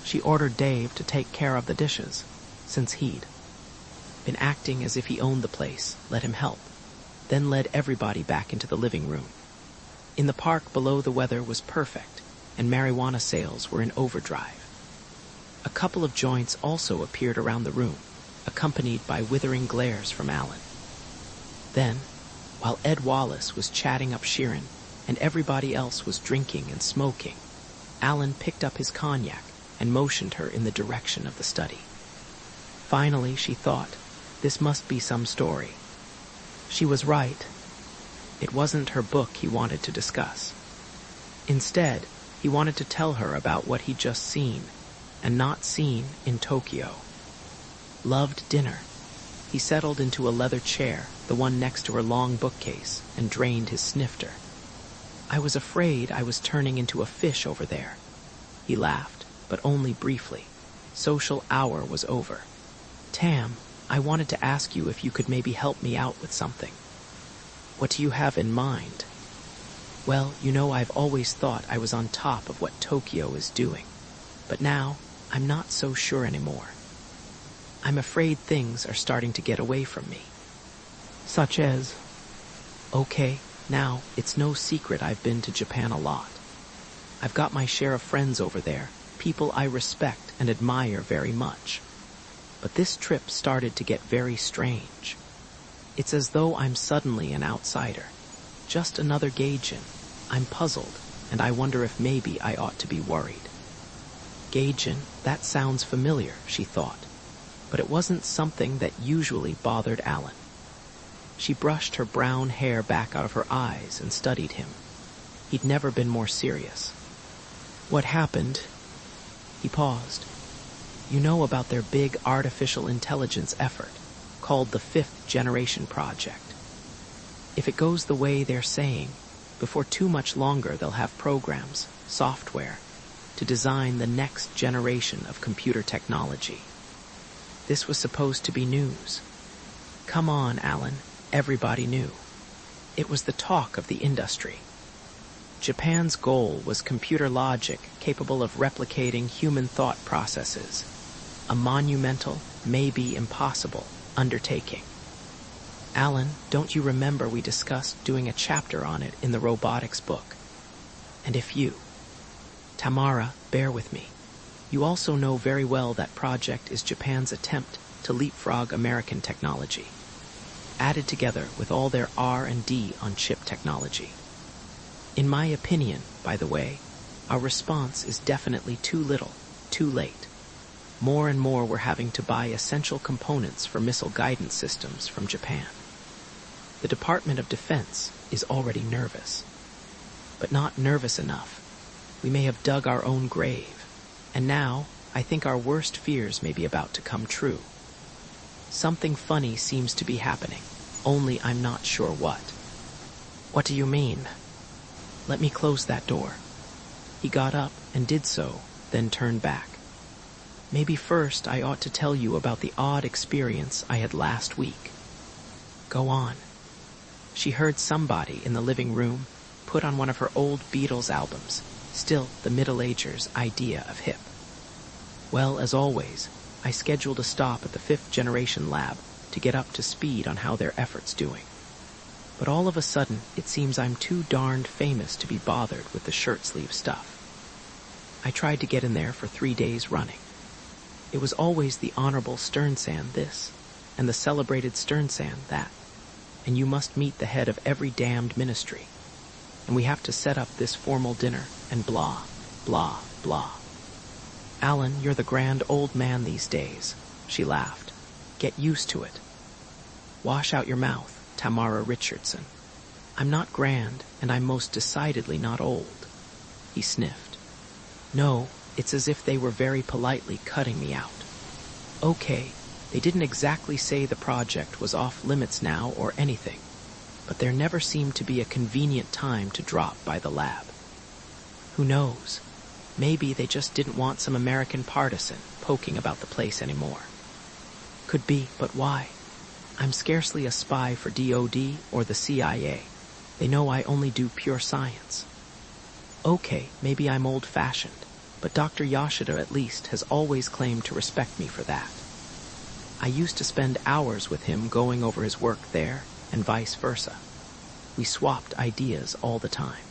She ordered Dave to take care of the dishes, since he'd been acting as if he owned the place, let him help, then led everybody back into the living room. In the park below, the weather was perfect, and marijuana sales were in overdrive. A couple of joints also appeared around the room, accompanied by withering glares from Alan. Then, while Ed Wallace was chatting up Sheeran and everybody else was drinking and smoking, Alan picked up his cognac and motioned her in the direction of the study. Finally, she thought, this must be some story. She was right. It wasn't her book he wanted to discuss. Instead, he wanted to tell her about what he'd just seen and not seen in Tokyo. Loved dinner. He settled into a leather chair, the one next to her long bookcase, and drained his snifter. I was afraid I was turning into a fish over there. He laughed, but only briefly. Social hour was over. Tam, I wanted to ask you if you could maybe help me out with something. What do you have in mind? Well, you know, I've always thought I was on top of what Tokyo is doing, but now I'm not so sure anymore. I'm afraid things are starting to get away from me. Such as? Okay, now, it's no secret I've been to Japan a lot. I've got my share of friends over there, people I respect and admire very much. But this trip started to get very strange. It's as though I'm suddenly an outsider, just another Gaijin. I'm puzzled, and I wonder if maybe I ought to be worried. Gaijin, that sounds familiar, she thought, but it wasn't something that usually bothered Alan. She brushed her brown hair back out of her eyes and studied him. He'd never been more serious. What happened? He paused. You know about their big artificial intelligence effort, called the 5th Generation Project. If it goes the way they're saying, before too much longer they'll have programs, software, to design the next generation of computer technology. This was supposed to be news. Come on, Alan, everybody knew. It was the talk of the industry. Japan's goal was computer logic capable of replicating human thought processes, a monumental, maybe impossible, undertaking. Alan, don't you remember we discussed doing a chapter on it in the robotics book? And if you... Tamara, bear with me. You also know very well that project is Japan's attempt to leapfrog American technology, added together with all their R&D on chip technology. In my opinion, by the way, our response is definitely too little, too late. More and more we're having to buy essential components for missile guidance systems from Japan. The Department of Defense is already nervous, but not nervous enough. We may have dug our own grave, and now I think our worst fears may be about to come true. Something funny seems to be happening, only I'm not sure what. What do you mean? Let me close that door. He got up and did so, then turned back. Maybe first I ought to tell you about the odd experience I had last week. Go on. She heard somebody in the living room put on one of her old Beatles albums, still the middle-agers' idea of hip. Well, as always, I scheduled a stop at the 5th Generation Lab to get up to speed on how their effort's doing. But all of a sudden, it seems I'm too darned famous to be bothered with the shirt-sleeve stuff. I tried to get in there for 3 days running. It was always the Honorable Sternsand this, and the celebrated Sternsand that, and you must meet the head of every damned ministry, and we have to set up this formal dinner, and blah, blah, blah. Alan, you're the grand old man these days, she laughed. Get used to it. Wash out your mouth, Tamara Richardson. I'm not grand, and I'm most decidedly not old. He sniffed. No, it's as if they were very politely cutting me out. Okay, they didn't exactly say the project was off limits now or anything, but there never seemed to be a convenient time to drop by the lab. Who knows? Maybe they just didn't want some American partisan poking about the place anymore. Could be, but why? I'm scarcely a spy for DOD or the CIA. They know I only do pure science. Okay, maybe I'm old-fashioned, but Dr. Yoshida at least has always claimed to respect me for that. I used to spend hours with him going over his work there, and vice versa. We swapped ideas all the time.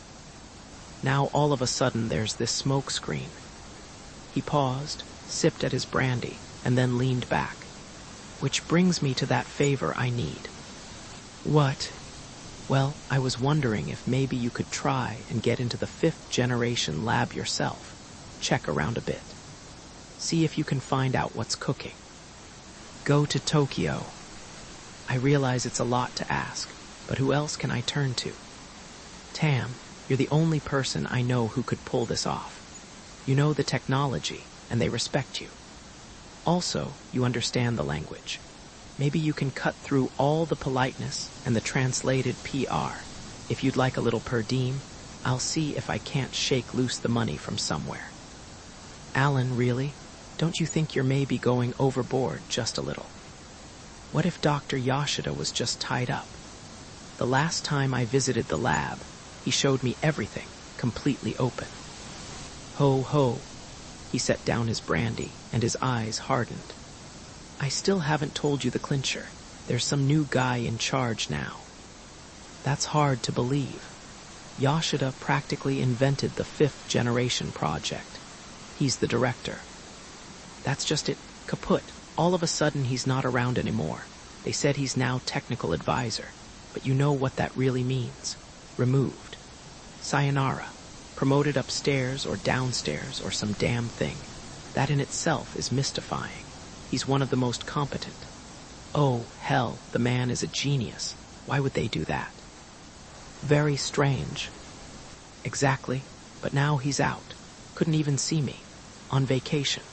Now all of a sudden there's this smoke screen. He paused, sipped at his brandy, and then leaned back. Which brings me to that favor I need. What? Well, I was wondering if maybe you could try and get into the 5th generation lab yourself. Check around a bit. See if you can find out what's cooking. Go to Tokyo. I realize it's a lot to ask, but who else can I turn to? Tam, you're the only person I know who could pull this off. You know the technology, and they respect you. Also, you understand the language. Maybe you can cut through all the politeness and the translated PR. If you'd like a little per diem, I'll see if I can't shake loose the money from somewhere. Alan, really? Don't you think you're maybe going overboard just a little? What if Dr. Yoshida was just tied up? The last time I visited the lab, he showed me everything, completely open. Ho ho. He set down his brandy, and his eyes hardened. I still haven't told you the clincher. There's some new guy in charge now. That's hard to believe. Yoshida practically invented the 5th generation project. He's the director. That's just it. Kaput. All of a sudden he's not around anymore. They said he's now technical advisor. But you know what that really means. Removed. Sayonara. Promoted upstairs or downstairs or some damn thing. That in itself is mystifying. He's one of the most competent. Oh, hell, the man is a genius. Why would they do that? Very strange. Exactly, but now he's out. Couldn't even see me. On vacation.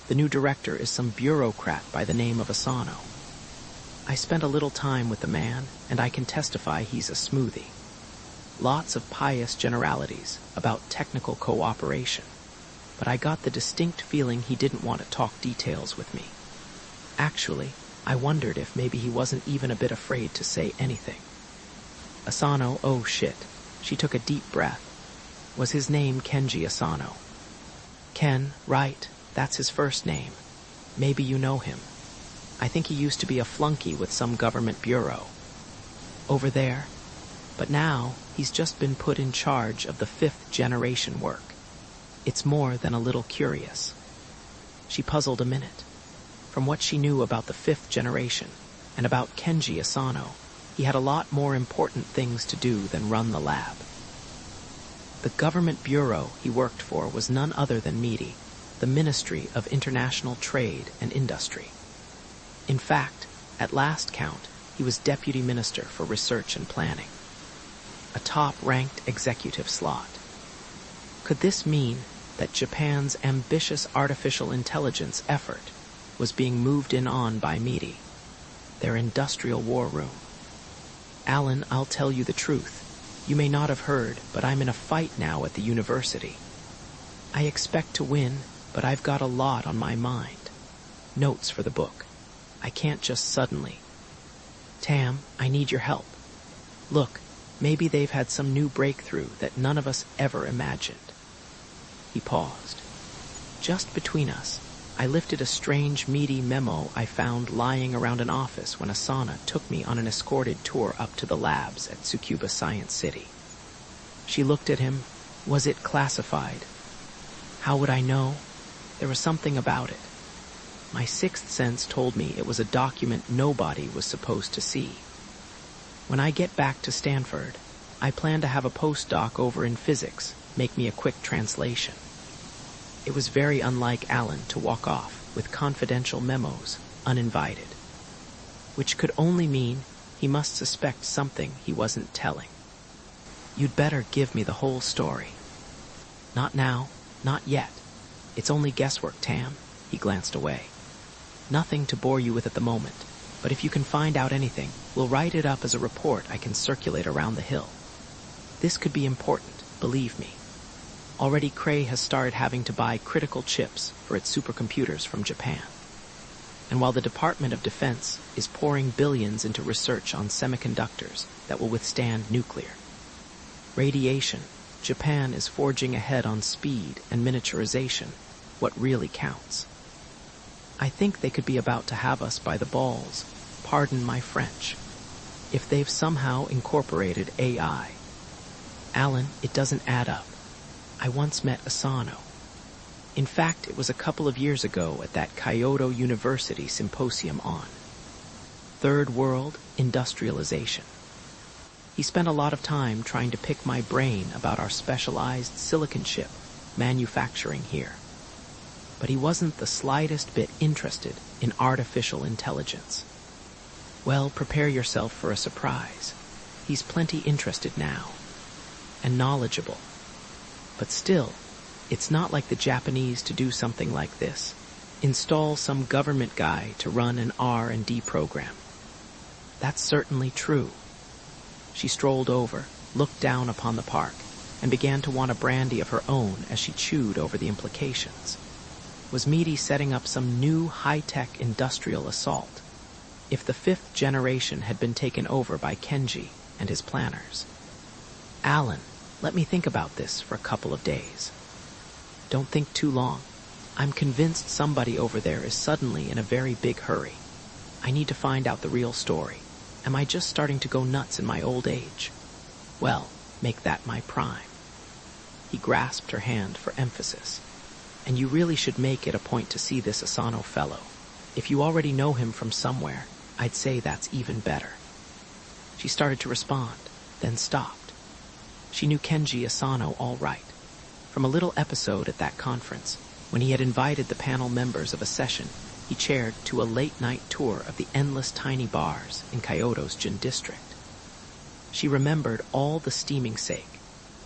The new director is some bureaucrat by the name of Asano. I spent a little time with the man, and I can testify he's a smoothie. Lots of pious generalities about technical cooperation, but I got the distinct feeling he didn't want to talk details with me. Actually, I wondered if maybe he wasn't even a bit afraid to say anything. Asano, oh shit. She took a deep breath. Was his name Kenji Asano? Ken, right, that's his first name. Maybe you know him. I think he used to be a flunky with some government bureau. Over there. But now, he's just been put in charge of the 5th generation work. It's more than a little curious. She puzzled a minute. From what she knew about the 5th generation, and about Kenji Asano, he had a lot more important things to do than run the lab. The government bureau he worked for was none other than MIDI, the Ministry of International Trade and Industry. In fact, at last count, he was Deputy Minister for Research and Planning. A top-ranked executive slot. Could this mean that Japan's ambitious artificial intelligence effort was being moved in on by MIDI, their industrial war room? Alan, I'll tell you the truth. You may not have heard, but I'm in a fight now at the university. I expect to win, but I've got a lot on my mind. Notes for the book. I can't just suddenly. Tam, I need your help. Look, maybe they've had some new breakthrough that none of us ever imagined. He paused. Just between us, I lifted a strange, meaty memo I found lying around an office when Asana took me on an escorted tour up to the labs at Tsukuba Science City. She looked at him. Was it classified? How would I know? There was something about it. My sixth sense told me it was a document nobody was supposed to see. When I get back to Stanford, I plan to have a postdoc over in physics make me a quick translation. It was very unlike Alan to walk off with confidential memos, uninvited. Which could only mean he must suspect something he wasn't telling. You'd better give me the whole story. Not now, not yet. It's only guesswork, Tam. He glanced away. Nothing to bore you with at the moment, but if you can find out anything, we'll write it up as a report I can circulate around the hill. This could be important, believe me. Already Cray has started having to buy critical chips for its supercomputers from Japan. And while the Department of Defense is pouring billions into research on semiconductors that will withstand nuclear radiation, Japan is forging ahead on speed and miniaturization, what really counts. I think they could be about to have us by the balls, pardon my French, if they've somehow incorporated AI. Alan, it doesn't add up. I once met Asano. In fact, it was a couple of years ago at that Kyoto University symposium on Third World Industrialization. He spent a lot of time trying to pick my brain about our specialized silicon chip manufacturing here. But he wasn't the slightest bit interested in artificial intelligence. Well, prepare yourself for a surprise. He's plenty interested now, and knowledgeable. But still, it's not like the Japanese to do something like this. Install some government guy to run an R&D program. That's certainly true. She strolled over, looked down upon the park, and began to want a brandy of her own as she chewed over the implications. Was Meaty setting up some new high-tech industrial assault? If the fifth generation had been taken over by Kenji and his planners? Alan, let me think about this for a couple of days. Don't think too long. I'm convinced somebody over there is suddenly in a very big hurry. I need to find out the real story. Am I just starting to go nuts in my old age? Well, make that my prime. He grasped her hand for emphasis. And you really should make it a point to see this Asano fellow. If you already know him from somewhere, I'd say that's even better. She started to respond, then stopped. She knew Kenji Asano all right. From a little episode at that conference, when he had invited the panel members of a session he chaired to a late-night tour of the endless tiny bars in Kyoto's Jin district. She remembered all the steaming sake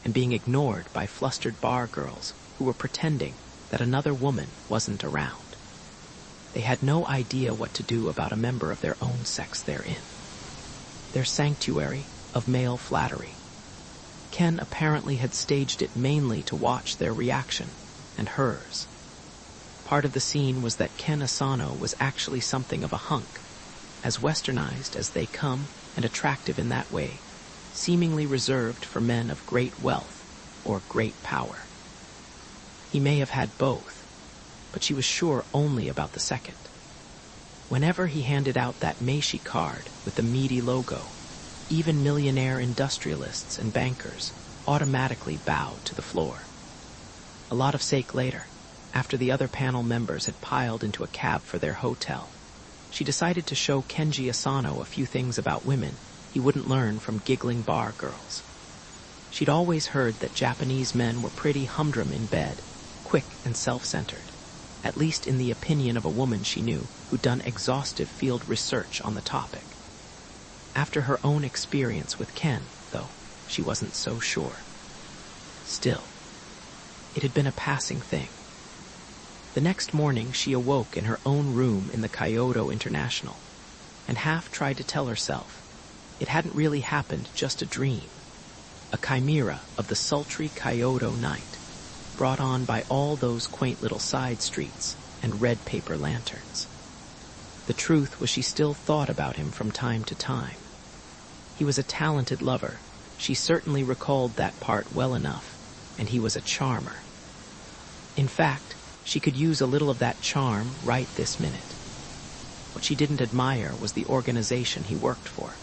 and being ignored by flustered bar girls who were pretending that another woman wasn't around. They had no idea what to do about a member of their own sex therein. Their sanctuary of male flattery. Ken apparently had staged it mainly to watch their reaction, and hers. Part of the scene was that Ken Asano was actually something of a hunk, as westernized as they come and attractive in that way, seemingly reserved for men of great wealth or great power. He may have had both, but she was sure only about the second. Whenever he handed out that Meishi card with the meaty logo, even millionaire industrialists and bankers automatically bowed to the floor. A lot of sake later, after the other panel members had piled into a cab for their hotel, she decided to show Kenji Asano a few things about women he wouldn't learn from giggling bar girls. She'd always heard that Japanese men were pretty humdrum in bed, quick and self-centered, at least in the opinion of a woman she knew who'd done exhaustive field research on the topic. After her own experience with Ken, though, she wasn't so sure. Still, it had been a passing thing. The next morning she awoke in her own room in the Kyoto International, and half tried to tell herself it hadn't really happened, just a dream, a chimera of the sultry Kyoto night, brought on by all those quaint little side streets and red paper lanterns. The truth was she still thought about him from time to time. He was a talented lover. She certainly recalled that part well enough, and he was a charmer. In fact, she could use a little of that charm right this minute. What she didn't admire was the organization he worked for,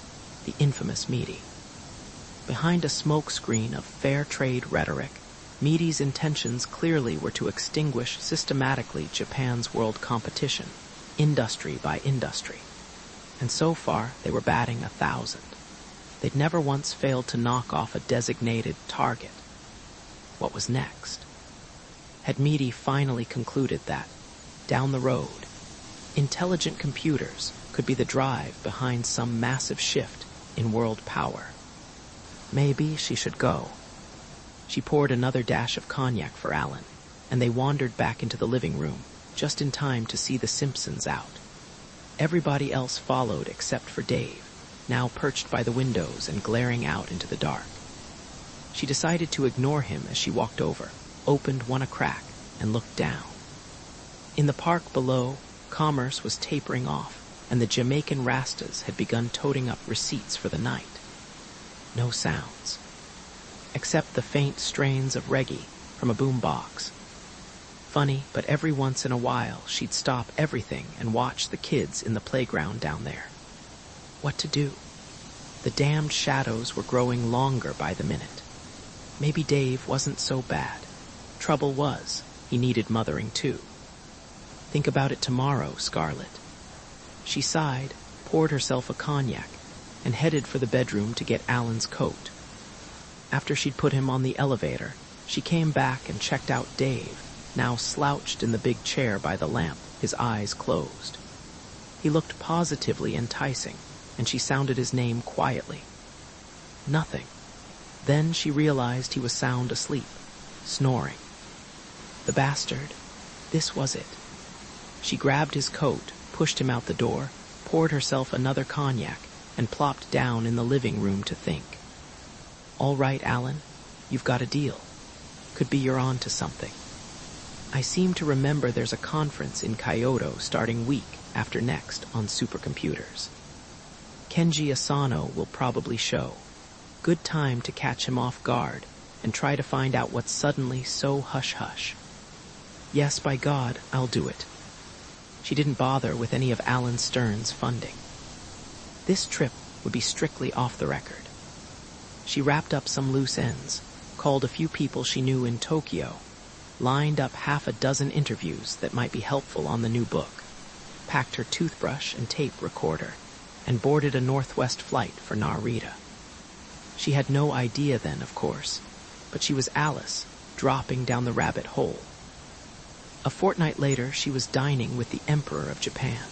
the infamous Meaty. Behind a smokescreen of fair trade rhetoric, Meaty's intentions clearly were to extinguish systematically Japan's world competition, industry by industry. And so far, they were batting 1,000. They'd never once failed to knock off a designated target. What was next? Had Meaty finally concluded that, down the road, intelligent computers could be the drive behind some massive shift in world power? Maybe she should go. She poured another dash of cognac for Alan, and they wandered back into the living room, just in time to see The Simpsons out. Everybody else followed except for Dave, now perched by the windows and glaring out into the dark. She decided to ignore him as she walked over, opened one a crack, and looked down. In the park below, commerce was tapering off, and the Jamaican Rastas had begun toting up receipts for the night. No sounds, except the faint strains of reggae from a boombox. Funny, but every once in a while she'd stop everything and watch the kids in the playground down there. What to do? The damned shadows were growing longer by the minute. Maybe Dave wasn't so bad. Trouble was, he needed mothering too. Think about it tomorrow, Scarlett. She sighed, poured herself a cognac, and headed for the bedroom to get Alan's coat. After she'd put him on the elevator, she came back and checked out Dave, now slouched in the big chair by the lamp, his eyes closed. He looked positively enticing, and she sounded his name quietly. Nothing. Then she realized he was sound asleep, snoring. The bastard. This was it. She grabbed his coat, pushed him out the door, poured herself another cognac, and plopped down in the living room to think. All right, Alan, you've got a deal. Could be you're on to something. I seem to remember there's a conference in Kyoto starting week after next on supercomputers. Kenji Asano will probably show. Good time to catch him off guard and try to find out what's suddenly so hush-hush. Yes, by God, I'll do it. She didn't bother with any of Alan Stern's funding. This trip would be strictly off the record. She wrapped up some loose ends, called a few people she knew in Tokyo, lined up half a dozen interviews that might be helpful on the new book, packed her toothbrush and tape recorder, and boarded a Northwest flight for Narita. She had no idea then, of course, but she was Alice, dropping down the rabbit hole. A fortnight later, she was dining with the Emperor of Japan.